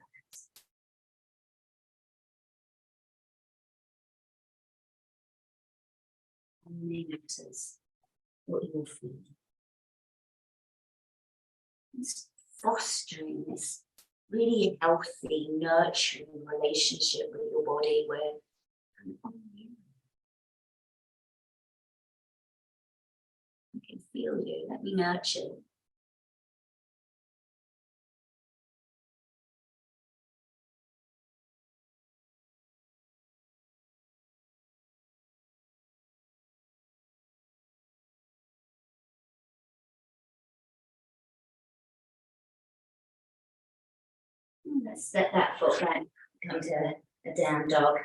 Only matters what you're feeling. It's fostering this really healthy, nurturing relationship with your body where I can feel you, let me nurture you. Let's set that foot down, come to a down dog.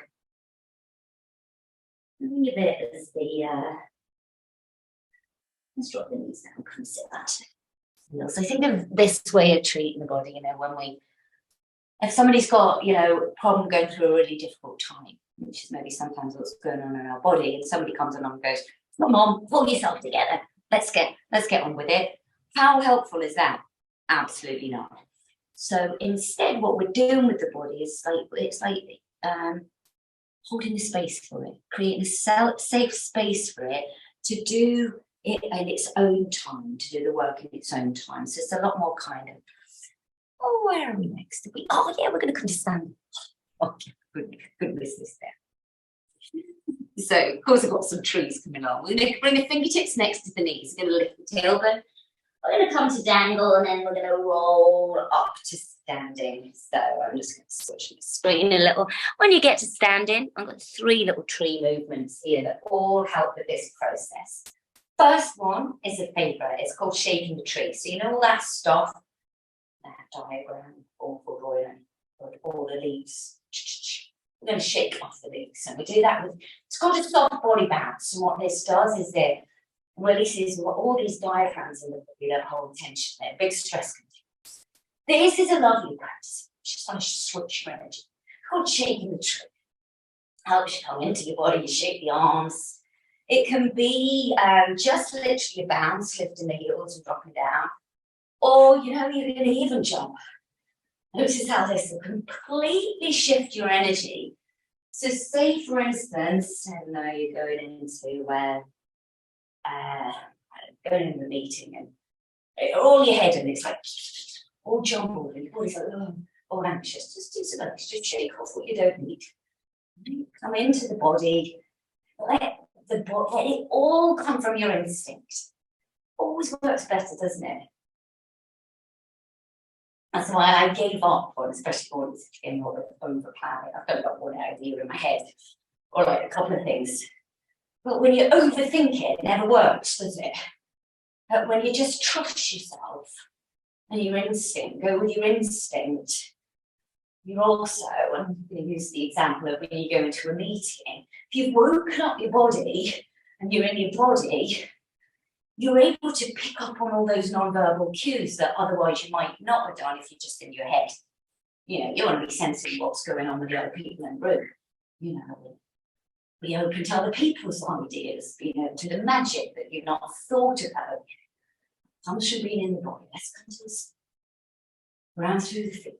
Think of it as let's drop the knees down, come sit that. So think of this way of treating the body, you know, if somebody's got, you know, a problem going through a really difficult time, which is maybe sometimes what's going on in our body, and somebody comes along and goes, come on, pull yourself together, let's get on with it. How helpful is that? Absolutely not. So instead, what we're doing with the body is holding the space for it, creating a safe space for it to do it in its own time, to do the work in its own time. So it's a lot more kind of, oh, where are we next? Oh, yeah, we're going to come to stand. Oh, goodness, this there. So, of course, I've got some trees coming along. We're going to bring the fingertips next to the knees. We're going to lift the tailbone. We're going to come to dangle, and then we're going to roll up to standing. So I'm just going to switch the screen a little. When you get to standing, I've got 3 little tree movements here that all help with this process. First one is a favourite. It's called shaking the tree. So you know all that stuff, that diagram, all the leaves. We're going to shake off the leaves. So we do that with, it's called a soft body bounce. And what this does is it releases all these diaphragms in the body that hold tension there, big stress containers. This is a lovely practice. Just want to switch your energy. It's called shaking the tree. Helps you come into your body, you shake the arms. It can be just literally a bounce, lifting the heels and dropping down. Or, you know, you're going to even jump. Notice how this will completely shift your energy. So say, for instance, I don't know, you're going into going into a meeting and all your head and it's like all jumbled and your body's like, oh, all anxious. Just do some extra, just shake off what you don't need. Come into the body, let it all come from your instinct. Always works better, doesn't it? That's why I gave up on, especially when it's getting all the overplanning. I've got one idea in my head, or like a couple of things. But when you overthink it, it never works, does it? But when you just trust yourself and your instinct, go with your instinct, you're also, I'm going to use the example of when you go into a meeting, if you've woken up your body and you're in your body, you're able to pick up on all those non-verbal cues that otherwise you might not have done if you're just in your head. You know, you want to be sensing what's going on with the other people in the room, you know. Be open to other people's ideas, being open to the magic that you've not thought about. Comes from being in the body. Let's come to this. Round through the feet.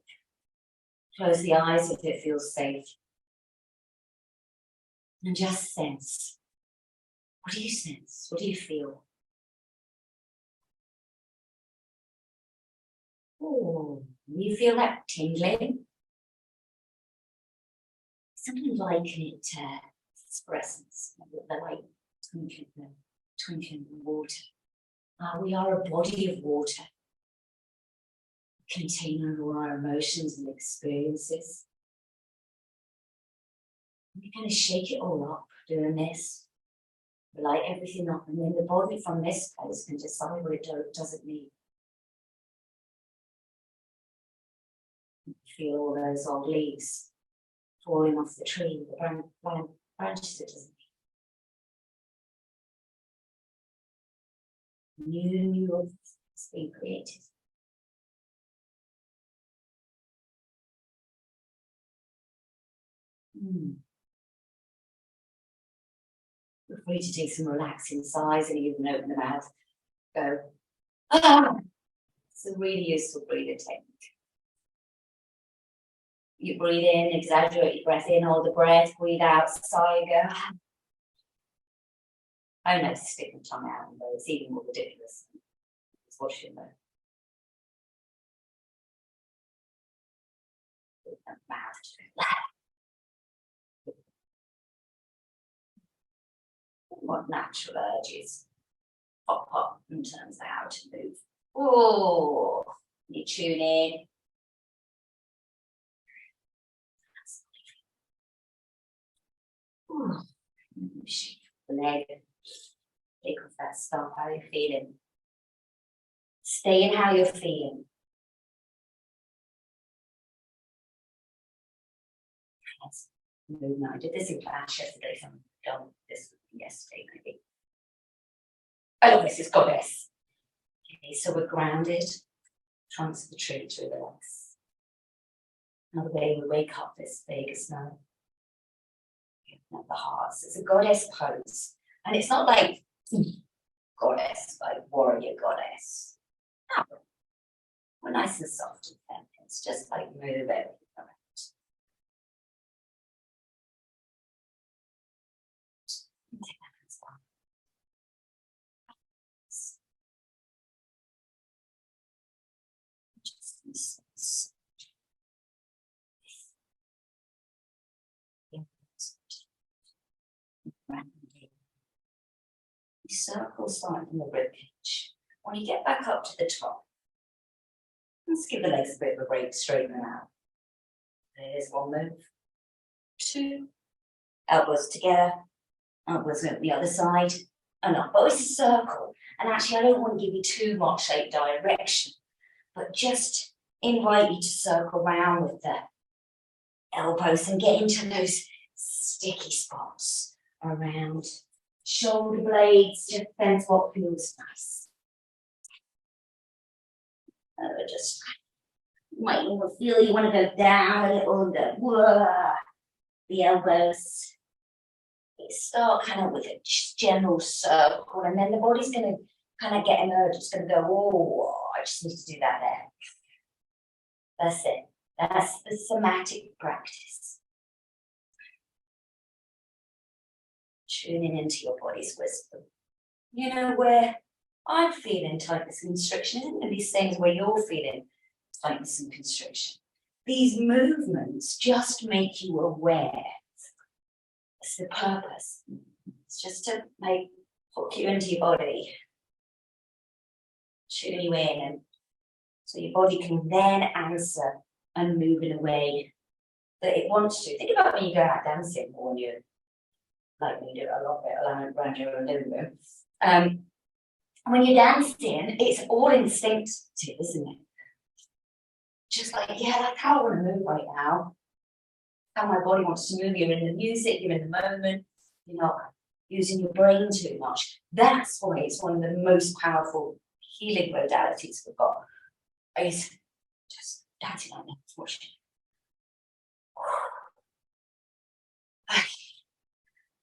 Close the eyes if it feels safe. And just sense. What do you sense? What do you feel? Oh, you feel that tingling? Something liken it to fluorescence, the light twinkling in water. We are a body of water, containing all our emotions and experiences. We kind of shake it all up doing this, light everything up, and then the body from this place can decide what it doesn't need. Feel all those old leaves falling off the tree, the branches it doesn't need. New life is being created. Feel free to take some relaxing sighs and even open the mouth. Go. Ah! It's a really useful breathing technique. You breathe in, exaggerate your breath in, hold the breath, breathe out, sigh, go. I know, stick my tongue out, but it's even more ridiculous. It's washing the mouth. What natural urges pop up in terms of how to move. Oh, you tune in. Shake the leg. Take off that stuff. How are you feeling? Stay in how you're feeling. Yes. Movement. I did this in class yesterday, so I'm done this yesterday, maybe. Oh, this is goddess. Okay, so we're grounded. Trunks of the tree through the legs. Another way we wake up this vagus nerve. At the heart. So it's a goddess pose. And it's not like goddess, like warrior goddess. No. We're nice and soft and feminine. It's just like move everything around. Take that hands down. Just circle starting from the ribcage. When you get back up to the top, let's give the legs a bit of a break, straighten them out. There's one move. Two. Elbows together. Elbows over the other side. And up. But it's a circle. And actually, I don't want to give you too much like direction, but just invite you to circle around with the elbows and get into those sticky spots around shoulder blades, just sense what feels nice. Just you might even feel you want to go down a little and go, whoa, the elbows. Start kind of with a general circle, and then the body's going to kind of get an urge. It's going to go, oh, I just need to do that there. That's it. That's the somatic practice. Tuning into your body's wisdom. You know, where I'm feeling tightness and constriction isn't going to be the same as where you're feeling tightness and constriction. These movements just make you aware. It's the purpose. It's just to hook you into your body, tune you in, and so your body can then answer and move in a way that it wants to. Think about when you go out dancing, or when you, like me, do a lot of it around your living room. When you're dancing, it's all instinctive, isn't it? Just like, yeah, that's how I want to move right now. How my body wants to move. You're in the music, you're in the moment, you're not using your brain too much. That's why it's one of the most powerful healing modalities we've got. Is just dancing like that, watching.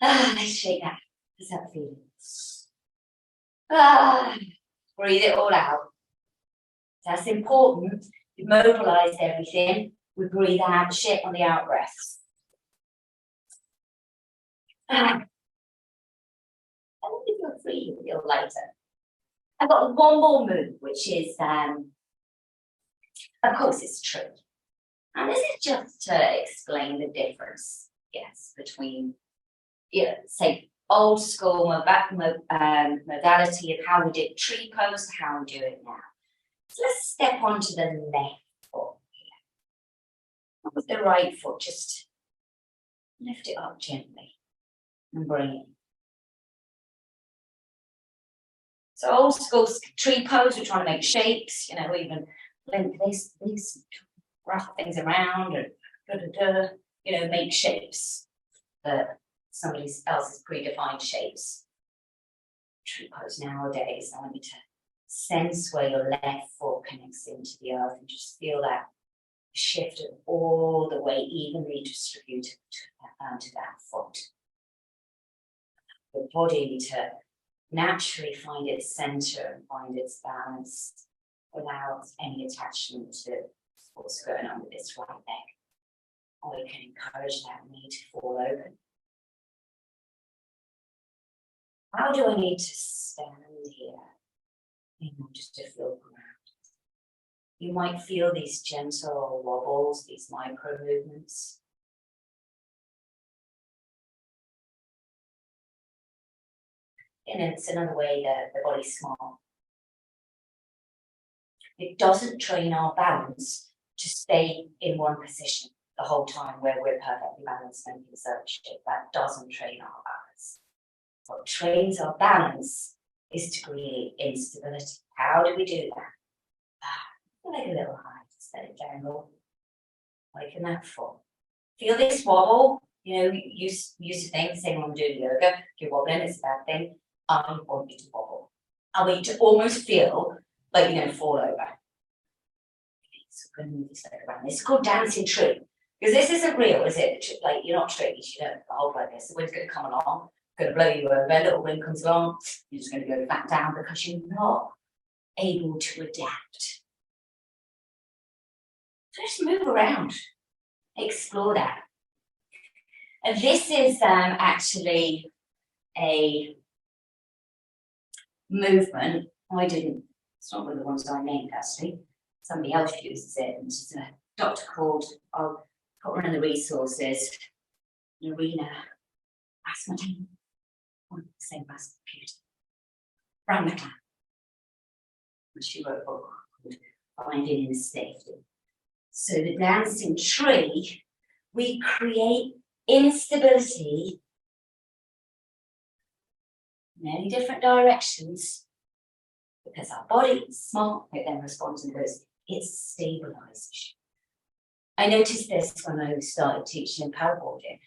Let's shake that. How's that feeling? Breathe it all out. That's important. You've mobilized everything. We breathe out the shit on the out breaths. And then you feel free, you feel lighter. I've got one more move, which is, of course, it's true. And this is just to explain the difference, yes, between, say, old school modality of how we did tree pose, how we do it now. So let's step onto the left foot here. And with the right foot, just lift it up gently and bring it. So old school tree pose, we're trying to make shapes, even link this, wrap things around and make shapes that somebody else's predefined shapes. Tree pose nowadays, I want you to sense where your left foot connects into the earth and just feel that shift of all the weight evenly distributed to that foot. The body needs to naturally find its center and find its balance without any attachment to what's going on with this right leg. Or we can encourage that knee to fall open. How do I need to stand here in order to feel grounded? You might feel these gentle wobbles, these micro movements. And it's another way that the body's smart. It doesn't train our balance to stay in one position the whole time where we're perfectly balanced and in such shape. That doesn't train our balance. What trains our balance is to create instability. How do we do that? Like a little high, just let it down low. Like in that foot. Feel this wobble. Use to think, same when I'm doing yoga. If you're wobbling, it's a bad thing. I want you to wobble. I want you to almost feel like you're going to fall over. Okay, so we're going to move this leg around. This is called dancing tree. Because this isn't real, is it? Like, you're not trees, you don't hold like this. The wind's going to come along, going to blow you over. A little wind comes along, you're just going to go back down because you're not able to adapt. So just move around, explore that. And this is actually a movement. It's not one of the ones I named actually. Somebody else uses it, and she's a doctor called, I'll put her in the resources, Narina Asmadine, same as computer. Ramachan. She wrote a book called Finding Inner Safety. So the dancing tree, we create instability in many different directions because our body is smart, it then responds to those. It stabilizes. I noticed this when I started teaching paddleboarding,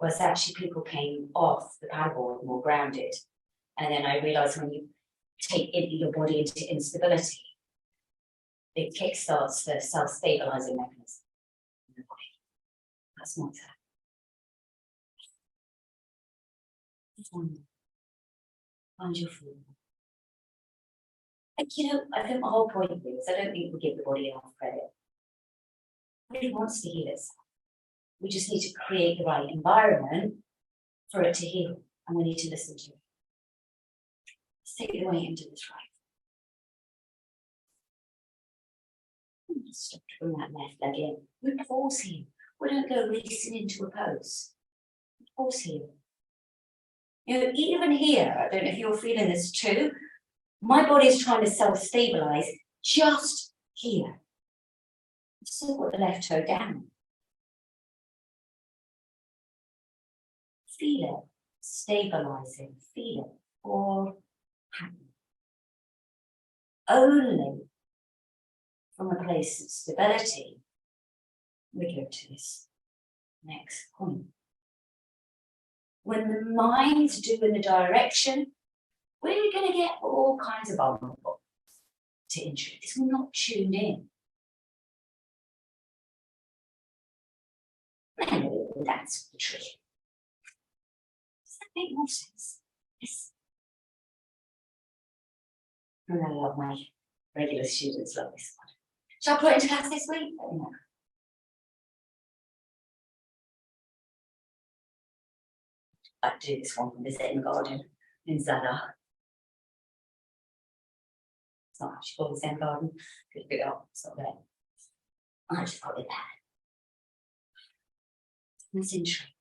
was actually people came off the paddleboard more grounded. And then I realized when you take your body into instability, it kickstarts the self-stabilizing mechanism in the body. That's not that. Find your food. And I think the whole point of this, I don't think we give the body enough credit. It really wants to heal itself. We just need to create the right environment for it to heal, and we need to listen to it. Let's take it away into this right. Stop to bring that left leg in. We pause here. We don't go racing into a pose. We pause here. Even here, I don't know if you're feeling this too, my body is trying to self-stabilize just here. I've still got the left toe down. Feel it, stabilizing, feel it, or happy. Only from a place of stability, we go to this next point. When the mind's doing the direction, we're going to get all kinds of vulnerable to injury because we're not tuned in. And that's the trick. make more sense. Yes. And I love my regular students, love this one. Shall I put it into class this week? No. I do this one from the Zen Garden in Zara. It's not actually called the Zen Garden. Could pick it up, it's not there. I just put it there. That's interesting.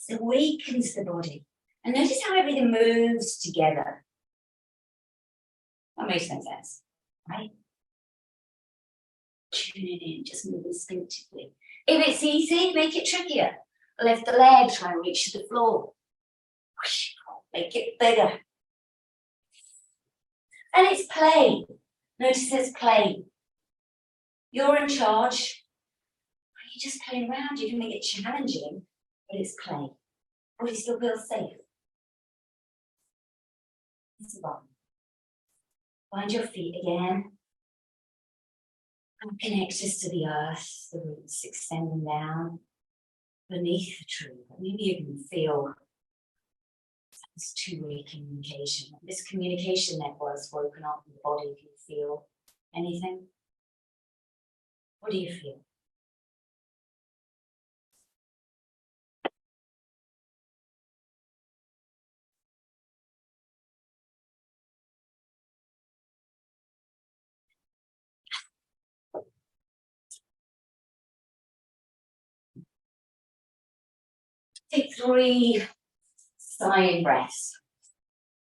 It awakens the body. And notice how everything moves together. That makes no sense, right? Tuning in, just move instinctively. If it's easy, make it trickier. Lift the leg, try and reach the floor. Make it bigger. And it's play. Notice it's play. You're in charge. You're just playing around. You can make it challenging, but it's play. But you still feel safe. It's fun. Find your feet again. And connect just to the earth, the roots extending down beneath the tree. Maybe you can feel this two-way communication. This communication network's woken up in the body. Can you feel anything? What do you feel? Take 3 sighing breaths.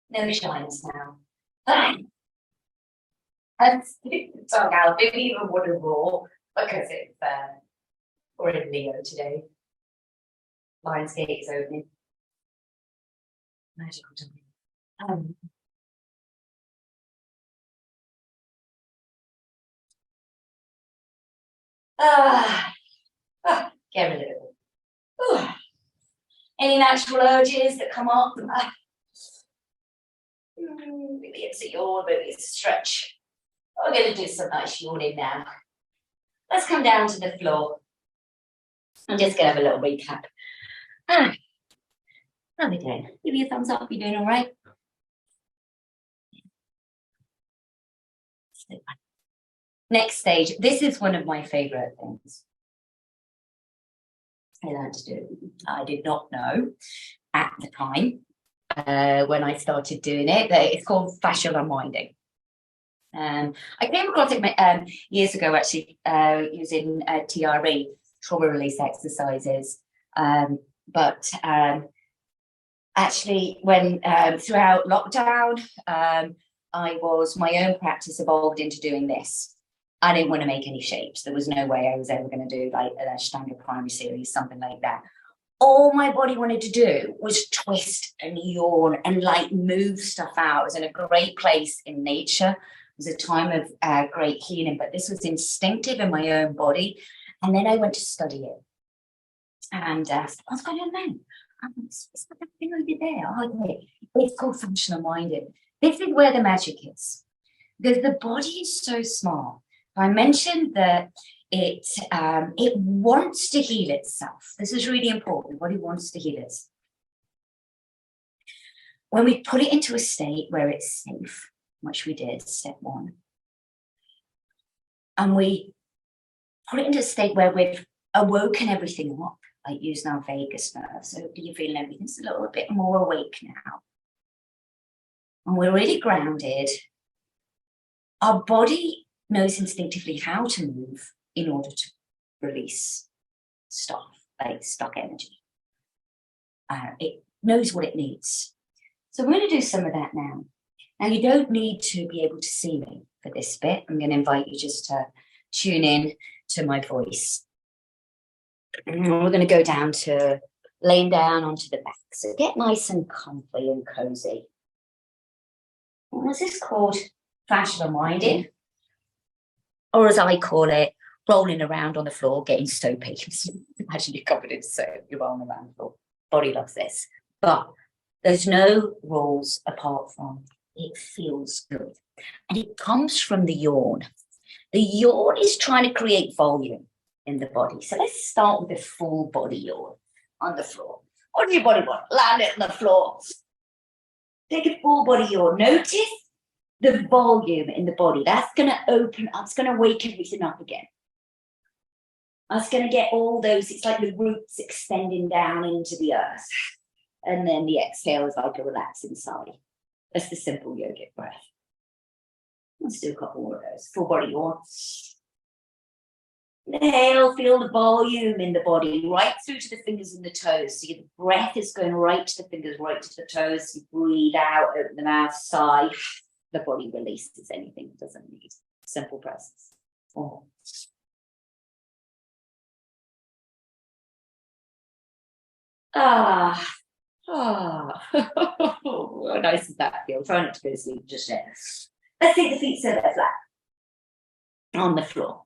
No shines now. Bang! And stick the tongue out, maybe even want to roar because it's we're in Leo today. Lionsgate is opening. Magical time. Get rid of it. Any natural urges that come up? Maybe it's a yawn, maybe it's a stretch. We're going to do some nice yawning now. Let's come down to the floor. I'm just going to have a little recap. How are we doing? Give me a thumbs up. You doing all right? Next stage. This is one of my favorite things I learned to do. I did not know at the time when I started doing it that it's called fascial unwinding. I came across it years ago, actually, using TRE, trauma release exercises. Actually, when throughout lockdown, my own practice evolved into doing this. I didn't want to make any shapes. There was no way I was ever going to do like an Ashtanga primary series, something like that. All my body wanted to do was twist and yawn and like move stuff out. It was in a great place in nature. It was a time of great healing, but this was instinctive in my own body. And then I went to study it. And what's going on then? It's not that thing I did there. Oh, it's called functional minding. This is where the magic is. Because the body is so small. I mentioned that it wants to heal itself. This is really important. The body wants to heal itself. When we put it into a state where it's safe, which we did, step 1, and we put it into a state where we've awoken everything up, like using our vagus nerve. So you're feeling everything's a little bit more awake now. And we're really grounded. Our body knows instinctively how to move in order to release stuff, like stuck energy. It knows what it needs. So we're going to do some of that now. Now, you don't need to be able to see me for this bit. I'm going to invite you just to tune in to my voice. And we're going to go down to laying down onto the back. So get nice and comfy and cozy. What's this called? Fascial unwinding. Or as I call it, rolling around on the floor, getting soapy. Imagine you're covered in soap, you're rolling around the floor. Body loves this. But there's no rules apart from it feels good. And it comes from the yawn. The yawn is trying to create volume in the body. So let's start with a full body yawn on the floor. What does your body want? Land it on the floor. Take a full body yawn. Notice the volume in the body. That's going to open up. It's going to wake everything up again. That's going to get all those, it's like the roots extending down into the earth. And then the exhale is like a relaxing sigh. That's the simple yogic breath. Let's do a couple more of those. Full body yawn. Inhale, feel the volume in the body, right through to the fingers and the toes. So your breath is going right to the fingers, right to the toes. You breathe out, open the mouth, sigh. The body releases anything it doesn't need. Simple presence. Oh. How nice does that feel? Try not to go to sleep just yet. Let's take the feet so they're flat on the floor.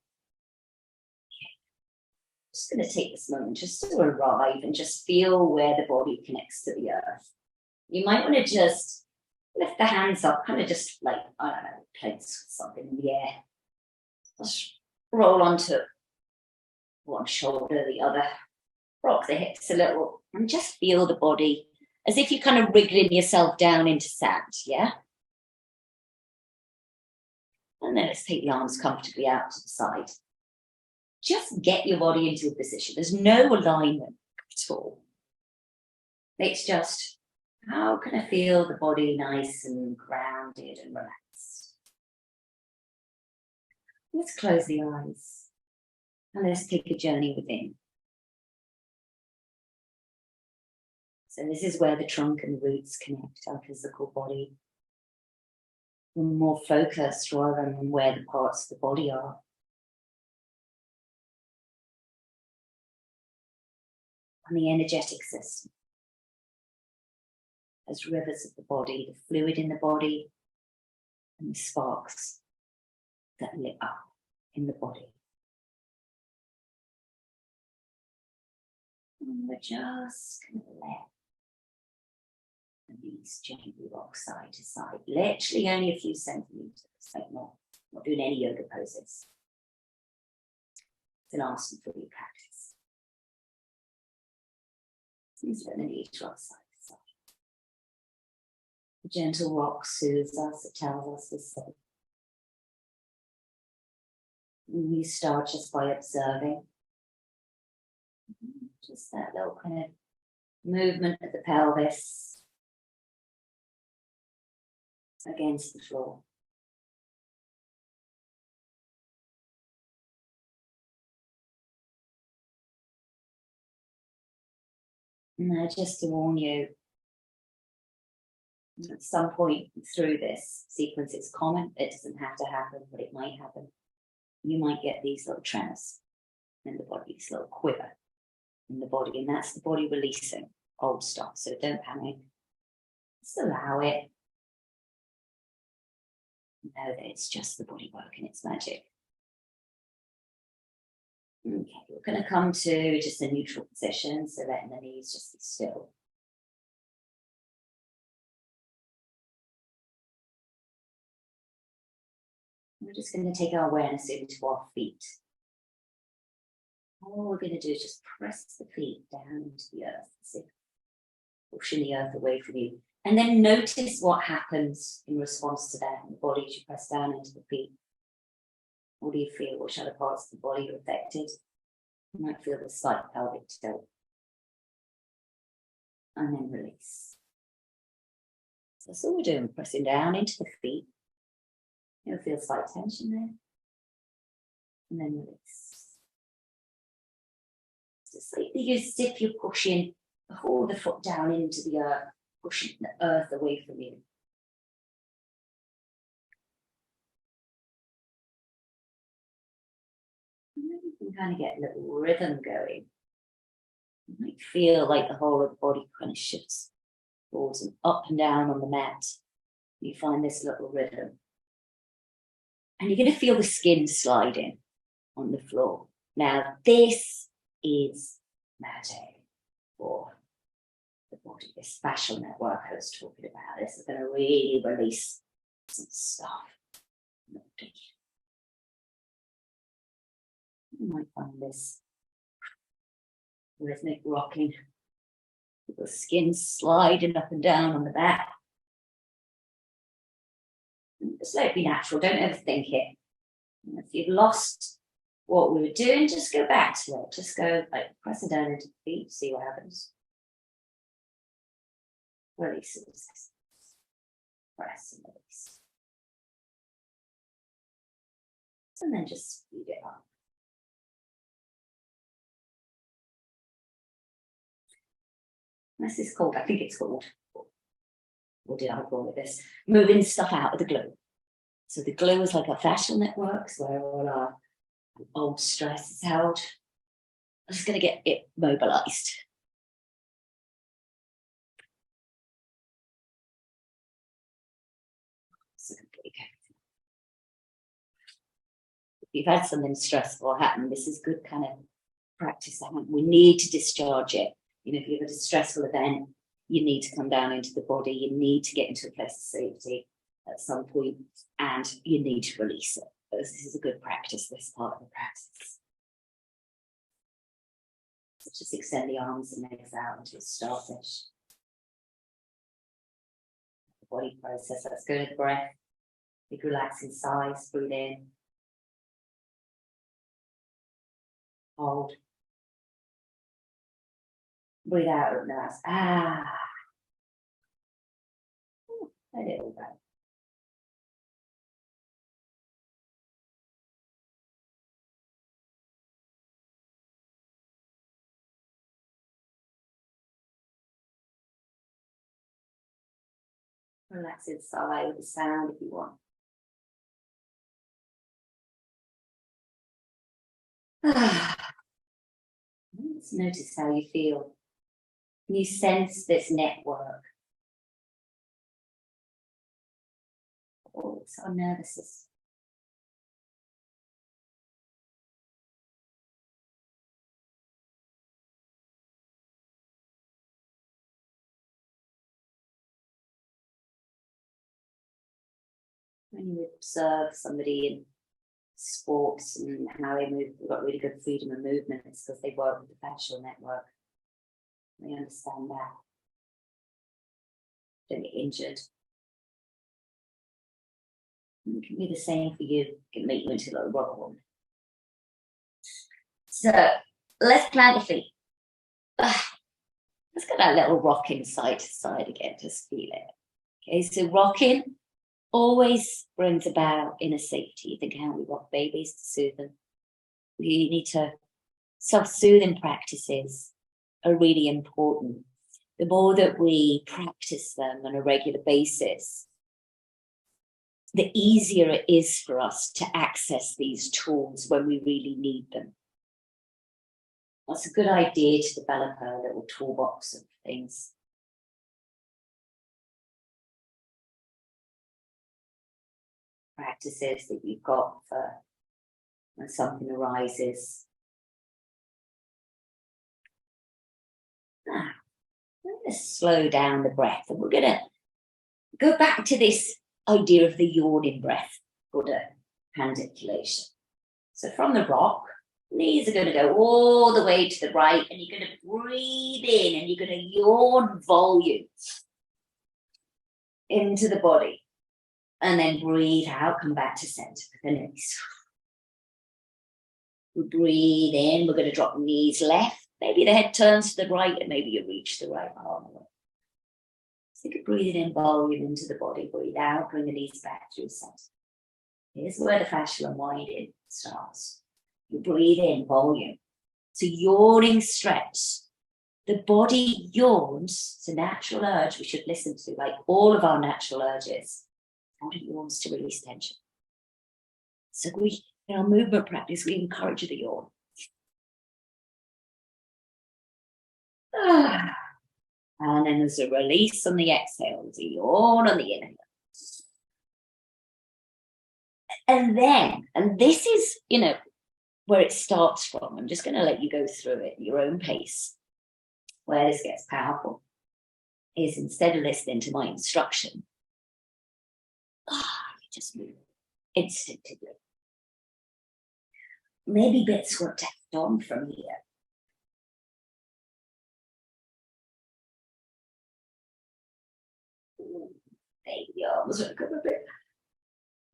Just going to take this moment just to arrive and just feel where the body connects to the earth. You might want to just lift the hands up, kind of just like, I don't know, place something in the air. Just roll onto one shoulder, the other. Rock the hips a little and just feel the body as if you're kind of wriggling yourself down into sand, yeah? And then let's take the arms comfortably out to the side. Just get your body into a position. There's no alignment at all. It's just, how can I feel the body nice and grounded and relaxed? Let's close the eyes and let's take a journey within. So this is where the trunk and the roots connect our physical body. We're more focused rather than where the parts of the body are. And the energetic system. As rivers of the body, the fluid in the body, and the sparks that lit up in the body. And we're just going to let these gently rock side to side, literally only a few centimeters, like not doing any yoga poses. It's an asking for your practice. Please let the knees rock side to side. The gentle rock soothes us, it tells us we're safe. And we start just by observing. Just that little kind of movement of the pelvis against the floor. Now, just to warn you, at some point through this sequence, it's common. It doesn't have to happen, but it might happen. You might get these little tremors in the body, this little quiver in the body, and that's the body releasing old stuff. So don't panic. Just allow it. Know that it's just the body working its magic. Okay, we're going to come to just a neutral position, so letting the knees just be still. We're just going to take our awareness into our feet. All we're going to do is just press the feet down into the earth, as if pushing the earth away from you. And then notice what happens in response to that in the body as you press down into the feet. What do you feel? Which other parts of the body are affected? You might feel the slight pelvic tilt. And then release. So that's all we're doing, pressing down into the feet. You'll feel slight tension there. And then release. Just like as if you're pushing the whole of the foot down into the earth, pushing the earth away from you. And then you can kind of get a little rhythm going. You might feel like the whole of the body kind of shifts forwards and up and down on the mat. You find this little rhythm. And you're going to feel the skin sliding on the floor. Now, this is magic for the body, this fascial network I was talking about. This is going to really release some stuff. You might find this rhythmic rocking The skin sliding up and down on the back. Just let it be natural, don't overthink it. And if you've lost what we were doing, just go back to it. Just go like pressing down into the feet, see what happens. Release it. Press and release. And then just speed it up. This is called, I think it's called, what did I call it this? Moving stuff out of the glue. So the glue is like our fascial networks where all our old stress is held. I'm just going to get it mobilized. So if you've had something stressful happen, this is good kind of practice. We need to discharge it. You know, if you've had a stressful event, you need to come down into the body. You need to get into a place of safety at some point, and you need to release it. This is a good practice, this part of the practice. So just extend the arms and legs out into a starfish. The body process, let's go to the breath. Big relaxing sighs, breathe in. Hold. Breathe out, open the mouth. Let it all go. Relax inside with the sound if you want. Let's notice how you feel. Can you sense this network? Oh, it's our nervous system. When you observe somebody in sports and how they move, they've got really good freedom of movement, it's because they work with the fascial network. They understand that. Don't get injured. And it can be the same for you. It can make you into a little rock woman. So let's plant the feet. Let's get that little rocking side to side again. Just feel it. Okay, so rocking always brings about inner safety. You think how we rock babies to soothe them. You need to, self-soothing practices are really important. The more that we practice them on a regular basis, the easier it is for us to access these tools when we really need them. That's a good idea to develop a little toolbox of things. Practices that you've got for when something arises. I'm going to slow down the breath, and we're going to go back to this idea of the yawning breath called a pandiculation. So from the rock, knees are going to go all the way to the right, and you're going to breathe in and you're going to yawn volume into the body. And then breathe out, come back to center with the knees. We breathe in, we're going to drop the knees left. Maybe the head turns to the right, and maybe you reach the right arm away. So you can breathe in volume into the body, breathe out, bring the knees back through center. Here's where the fascial unwinding starts. You breathe in volume. So yawning stretch. The body yawns. It's a natural urge we should listen to, like all of our natural urges. The body yawns to release tension. So we, in our movement practice, we encourage the yawn. And then there's a release on the exhale, there's a yawn on the inhale. And then, and this is, where it starts from. I'm just going to let you go through it at your own pace. Where this gets powerful is instead of listening to my instruction, you just move instinctively. Maybe bits were tacked on from here. maybe the arms will come a bit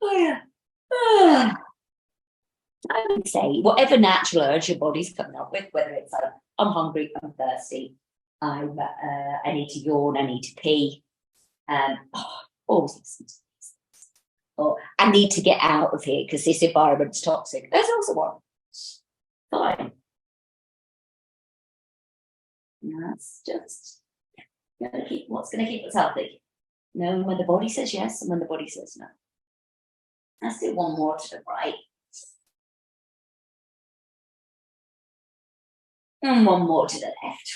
higher. Ah. I would say whatever natural urge your body's coming up with, whether it's like, I'm hungry, I'm thirsty, I need to yawn, I need to pee, all these, or I need to get out of here because this environment's toxic. There's also one. Fine. And that's just what's going to keep us healthy. Knowing when the body says yes and when the body says no. Let's do one more to the right. And one more to the left.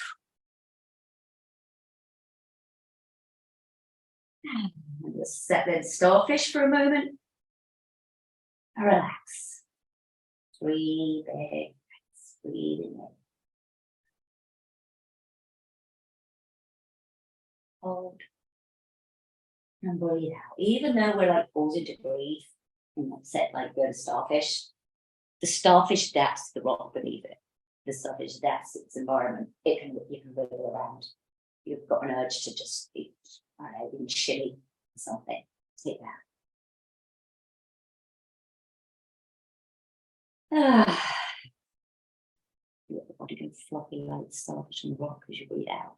Let's set the starfish for a moment. Relax. 3 big breaths. Breathing in. Hold. And breathe out. Even though we're like pausing to breathe and not set like we're a starfish, the starfish adapts to the rock beneath it. The starfish adapts to its environment. You can wiggle around. You've got an urge to just be, I don't know, even shimmy or something. Take that. Let the body go floppy like the starfish on the rock as you breathe out.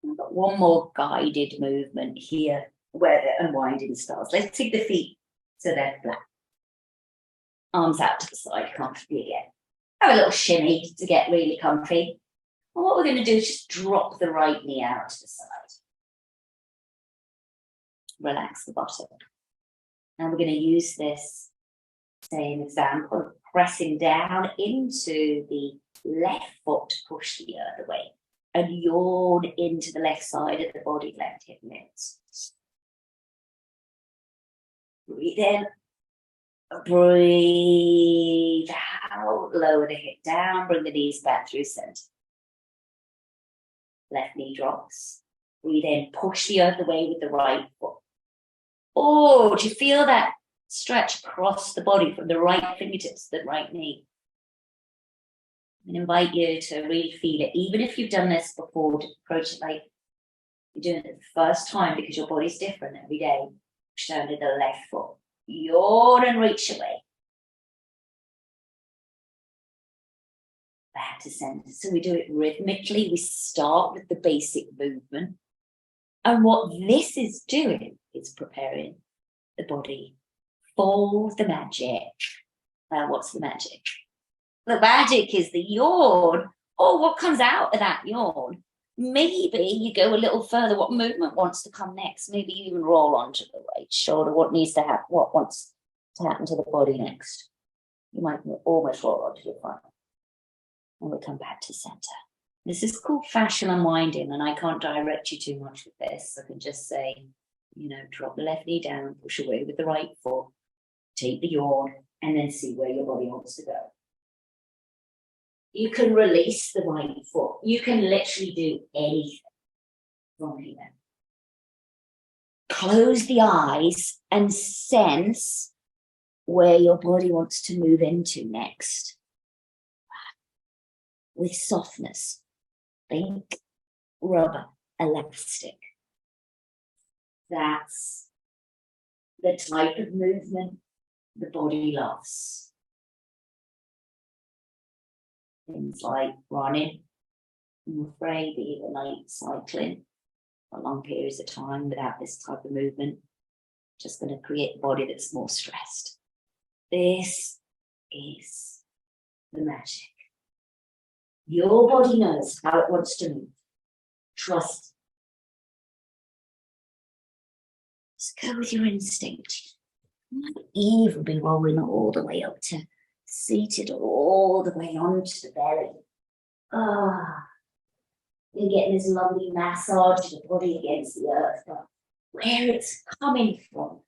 I've got one more guided movement here where the unwinding starts. Let's take the feet so they're flat. Arms out to the side, comfortably again. Have a little shimmy to get really comfy. And what we're going to do is just drop the right knee out to the side. Relax the bottom. And we're going to use this same example of pressing down into the left foot to push the other way. And yawn into the left side of the body, left hip lifts. Breathe in. Breathe out. Lower the hip down. Bring the knees back through center. Left knee drops. Breathe in. Push the other way with the right foot. Oh, do you feel that stretch across the body from the right fingertips to the right knee? And invite you to really feel it, even if you've done this before, to approach it like you're doing it the first time because your body's different every day. Push down to the left foot. Yawn and reach away. Back to center. So we do it rhythmically. We start with the basic movement. And what this is doing is preparing the body for the magic. What's the magic? The magic is the yawn, or what comes out of that yawn. Maybe you go a little further. What movement wants to come next? Maybe you even roll onto the right shoulder. What needs to happen? What wants to happen to the body next? You might almost roll onto your front. And we'll come back to center. This is called fascial unwinding, and I can't direct you too much with this. I can just say, drop the left knee down, push away with the right foot, take the yawn, and then see where your body wants to go. You can release the right foot. You can literally do anything from here. Close the eyes and sense where your body wants to move into next. With softness. Think rubber, elastic. That's the type of movement the body loves. Things like running, I'm afraid, even like cycling for long periods of time without this type of movement, just going to create a body that's more stressed. This is the magic. Your body knows how it wants to move. Trust. Just go with your instinct. You might even be rolling all the way up to seated all the way onto the belly. You're getting this lovely massage of the body against the earth. But where it's coming from,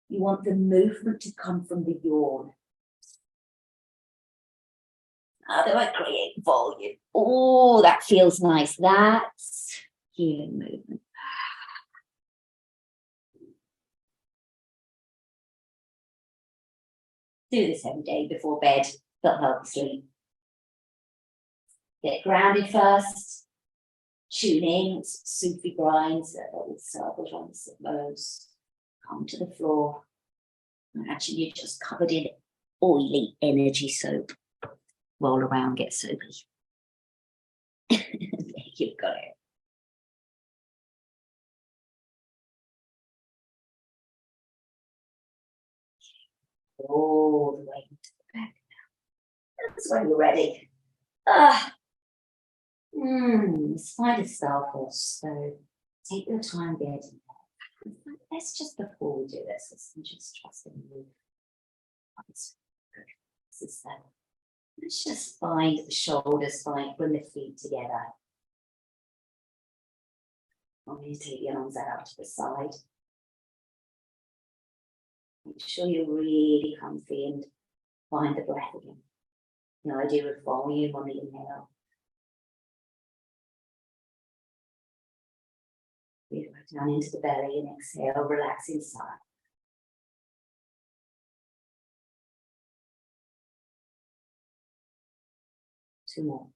you want the movement to come from the yawn. How do I create volume? Oh, that feels nice. That's healing movement. Do this every day before bed. that'll help sleep. Get grounded first. Tune in, Sufi grinds, little circles on the modes. Come to the floor. And actually, you're just covered in oily energy soap. Roll around, get soapy. You've got it. All the way to the back now. That's when you're ready. Spider starfish. So take your time getting there. Let's just, before we do this, let's just trust in you. This is that. Let's just find the shoulders, bring the feet together. I'm going to take the arms out to the side. Make sure you're really comfy and find the breath again. The idea of volume on the inhale. Breathe right down into the belly and exhale, relax inside. Two more.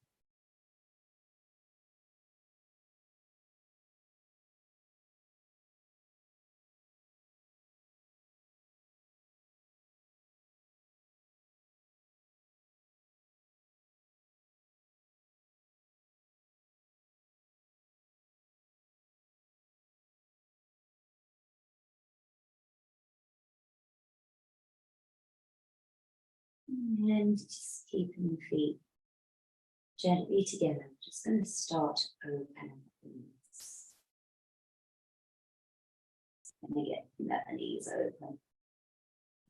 And just keeping the feet gently together. I'm just going to start to open the knees. And get the knees open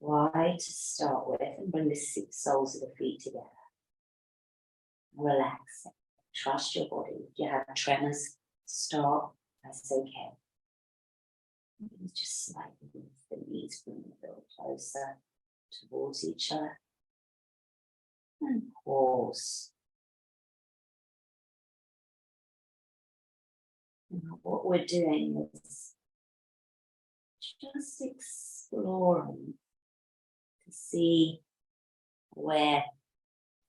wide to start with, and bring the soles of the feet together. Relax. Trust your body. If you have tremors, stop. That's okay. Just slightly move the knees, bring them a little closer towards each other. And pause. Now what we're doing is just exploring to see where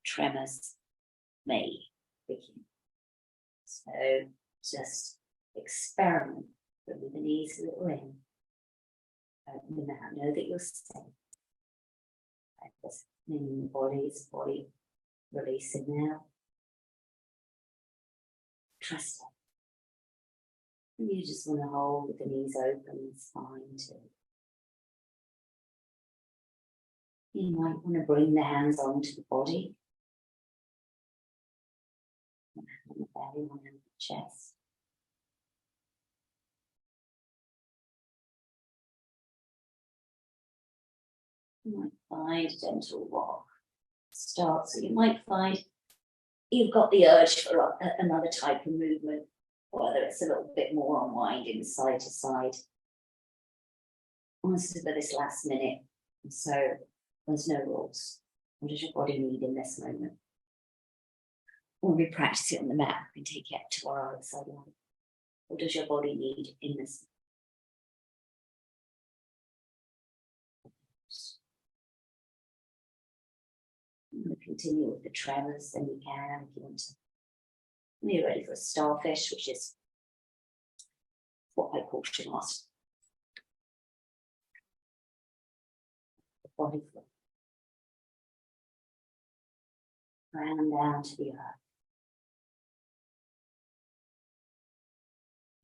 tremors may begin. So just experiment, bring the knees a little in, open them out, know that you're safe. Like this, in the body releasing now. Trust it. And you just want to hold with the knees open, it's fine too. You might want to bring the hands onto the body. One hand on the belly, one hand on the chest. You might find a gentle rock start. So you might find you've got the urge for another type of movement, whether it's a little bit more unwinding side to side. Honestly, for this last minute, so there's no rules. What does your body need in this moment? When we practice it on the mat, we can take it to our other side line. What does your body need in this? I'm going to continue with the tremors, then you can, if you want to. When you're ready for a starfish, which is what I call Shavasana. The body flow. Ground down to the earth.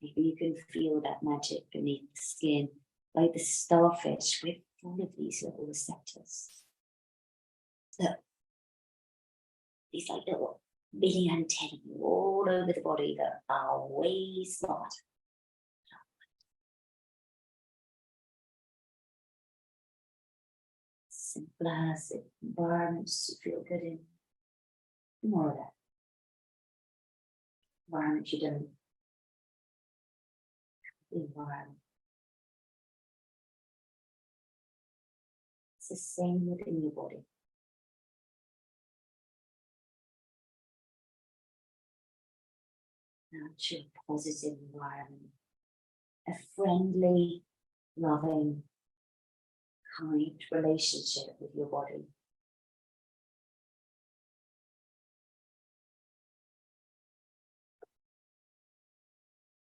Maybe you can feel that magic beneath the skin, like the starfish. We're full of these little receptors. Look, these like little mini antennae all over the body that are way smart. Simpler environments to feel good in. More of that. Environment you don't. The environment. It's the same within your body. Nurture a positive environment. A friendly, loving, kind relationship with your body.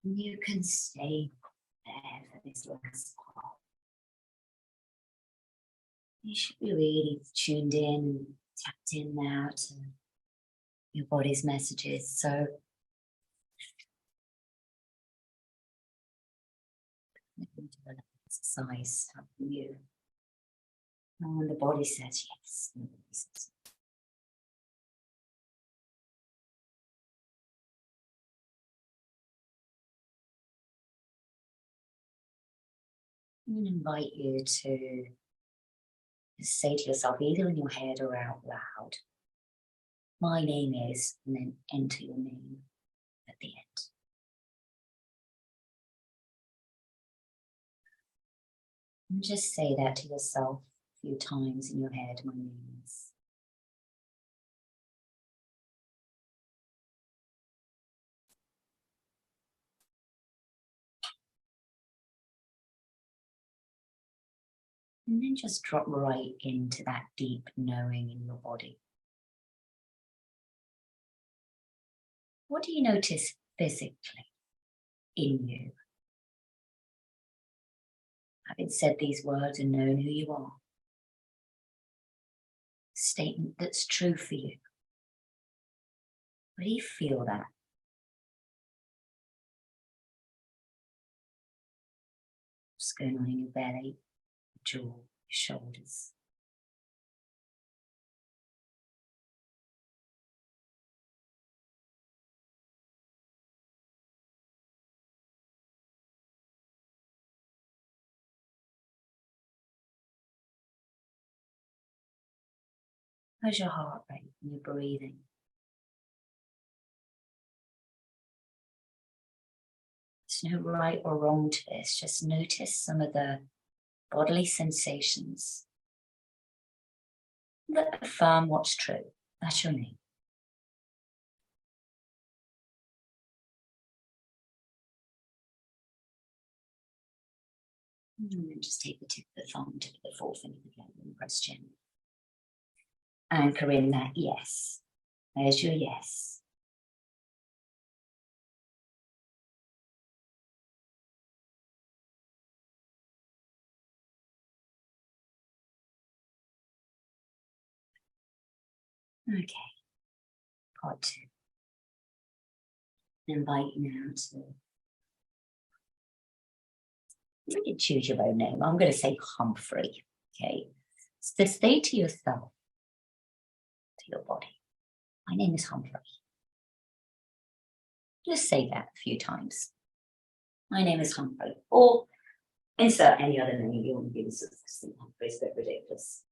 You can stay there for this last part. You should be really tuned in, tapped in now to your body's messages. So exercise helping you. And when the body says yes, the body says I'm going to invite you to say to yourself, either in your head or out loud, my name is, and then enter your name at the end. And just say that to yourself a few times in your head, my name is. And then just drop right into that deep knowing in your body. What do you notice physically in you? Having said these words and known who you are, statement that's true for you. Where do you feel that? What's going on in your belly, your jaw, your shoulders? How's your heart rate and your breathing? There's no right or wrong to this. Just notice some of the bodily sensations that affirm what's true. That's your name. And then just take the tip of the thumb, tip of the forefinger again and press gently. Anchor in that yes. There's your yes. Okay. Part 2. I invite you now to you can choose your own name. I'm going to say Humphrey. Okay. So say to yourself, to your body, my name is Humphrey. Just say that a few times. My name is Humphrey. Or insert any other name you want to use. Humphrey's a bit ridiculous.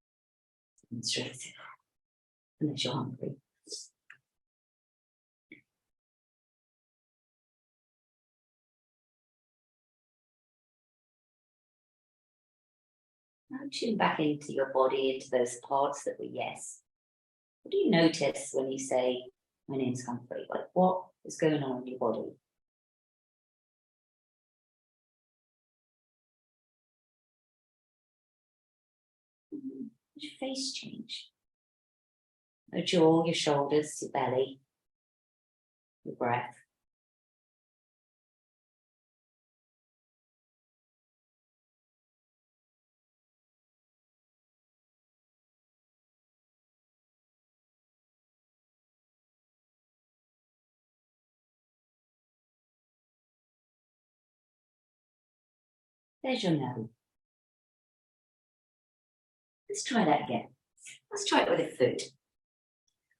Unless you're hungry. Now tune back into your body, into those parts that were yes. What do you notice when you say, my name's Humphrey? Like, what is going on in your body? Does your face change? Your jaw, your shoulders, your belly, your breath. There's your nose. Let's try that again. Let's try it with a food.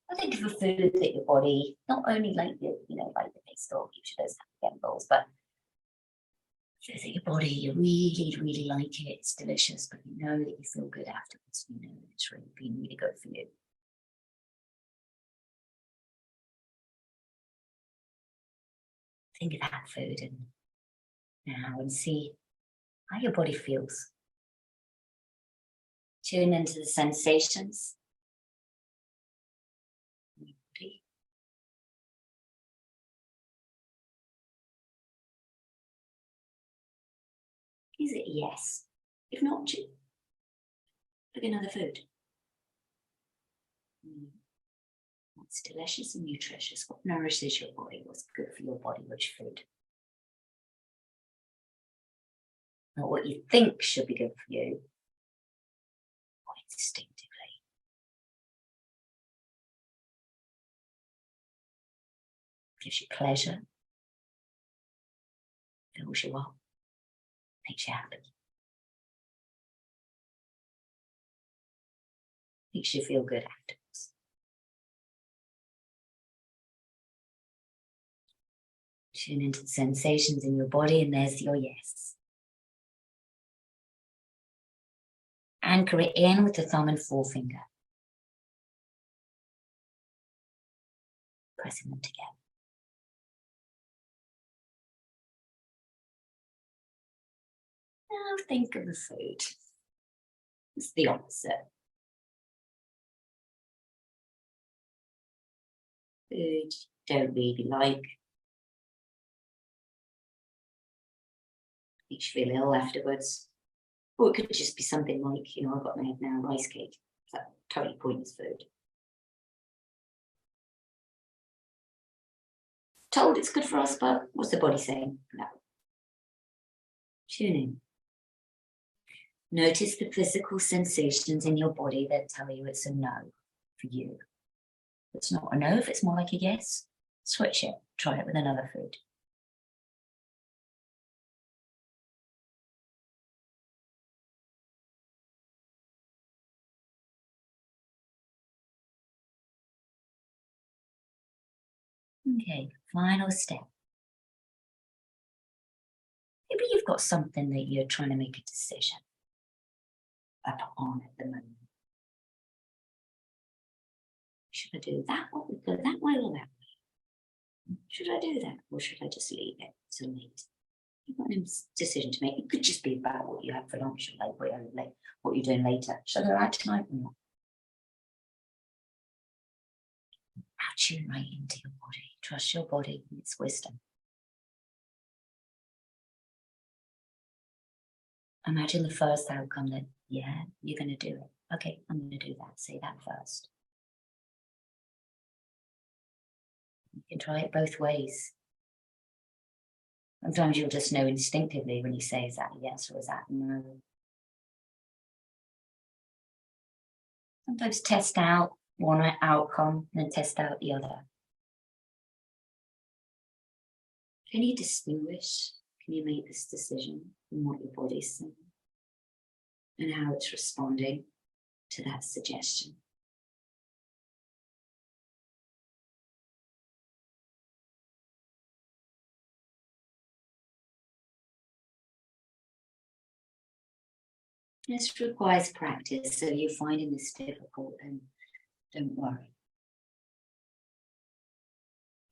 I think of a food that your body, not only like the, like the paste or each of those chemicals, but so that your body, you really, really like it, it's delicious, but you know that you feel good afterwards. You know that it's really been really good for you. Think of that food and now and see how your body feels. Tune into the sensations. Is it yes? If not, pick another food. What's delicious and nutritious? What nourishes your body? What's good for your body? Which food? not what you think should be good for you, or instinctively. Gives you pleasure, fills you up, makes you happy. Makes you feel good afterwards. Tune into the sensations in your body, and there's your yes. Anchor it in with the thumb and forefinger. Pressing them together. Now think of the food. It's the opposite. Food you don't really like. Makes you feel ill afterwards. Or it could just be something like, I've got in my head now, rice cake. It's like totally pointless food. Told it's good for us, but what's the body saying? No. Tune in. Notice the physical sensations in your body that tell you it's a no for you. If it's not a no, if it's more like a yes, switch it. Try it with another food. Okay, final step. Maybe you've got something that you're trying to make a decision upon at the moment. Should I do that one? Go that way or that way? Should I do that or should I just leave it till late? You've got a decision to make. It could just be about what you have for lunch or what you're doing later. Should I go out tonight or not? Now tune right into your body. Trust your body and its wisdom. Imagine the first outcome that, yeah, you're going to do it. Okay, I'm going to do that. Say that first. You can try it both ways. Sometimes you'll just know instinctively when you say, is that a yes or is that a no? Sometimes test out one outcome and then test out the other. Can you distinguish? Can you make this decision from what your body's saying and how it's responding to that suggestion? This requires practice, so you're finding this difficult, and don't worry.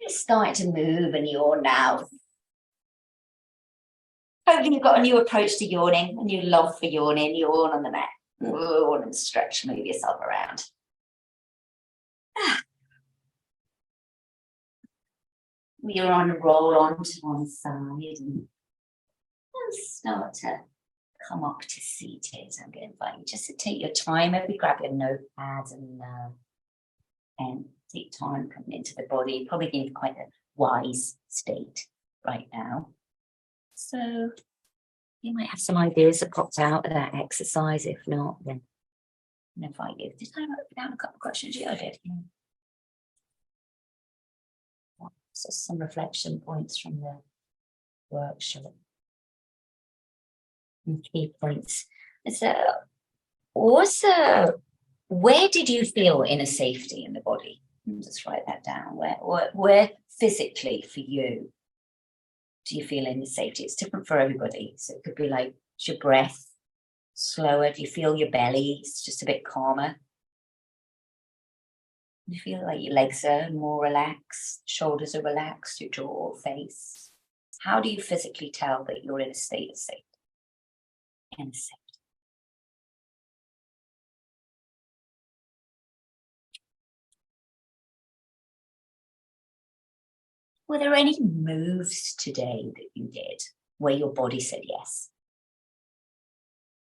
You're starting to move and yawn now. Hopefully you've got a new approach to yawning, a new love for yawning. Yawn on the mat. Yawn and stretch, move yourself around. You're on a roll onto one side and start to come up to seated. I'm going to invite you just to take your time. Maybe grab your notepad and take time coming into the body. You're probably in quite a wise state right now. So you might have some ideas that popped out of that exercise. If not, then I'm going to invite you. Did I write down a couple of questions? Yeah, I did. So some reflection points from the workshop. And key points. So also, where did you feel inner safety in the body? Just write that down. Where physically for you do you feel inner safety? It's different for everybody. So it could be like, is your breath slower? Do you feel your belly? It's just a bit calmer. Do you feel like your legs are more relaxed, shoulders are relaxed, your jaw, face? How do you physically tell that you're in a state of safety? Inner safety. Were there any moves today that you did where your body said yes?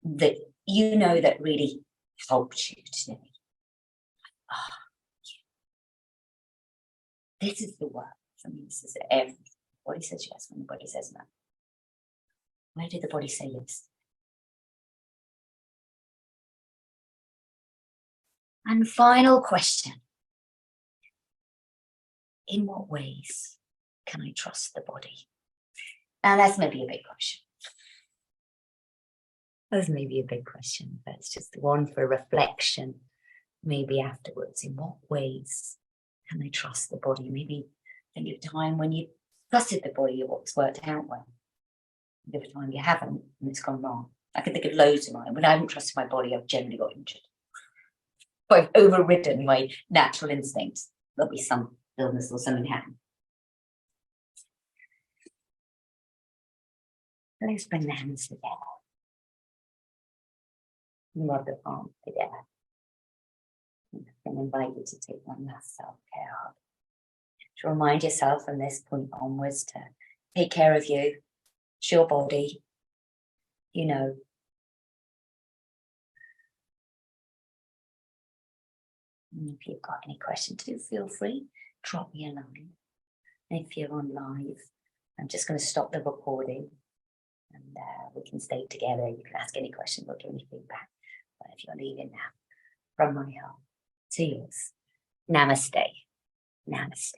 That you know that really helped you today? Oh, yeah. This is the work for me. This is everything. The body says yes when the body says no. Where did the body say yes? And final question. In what ways can I trust the body? Now that's maybe a big question. That's maybe a big question, but it's just one for reflection, maybe afterwards. In what ways can I trust the body? Maybe think of a time when you trusted the body, what's worked out well. Think of a time you haven't and it's gone wrong. I can think of loads of mine. When I haven't trusted my body, I've generally got injured. If I've overridden my natural instincts, there'll be some illness or something happen. Let's bring the hands together. Rub the palms together. And invite you to take one last self-care hug. To remind yourself from this point onwards to take care of you. It's your body. You know. And if you've got any questions, do feel free. Drop me a line. And if you're on live, I'm just going to stop the recording. And we can stay together. You can ask any questions or give any feedback. But if you're leaving now, from my heart to yours, namaste. Namaste.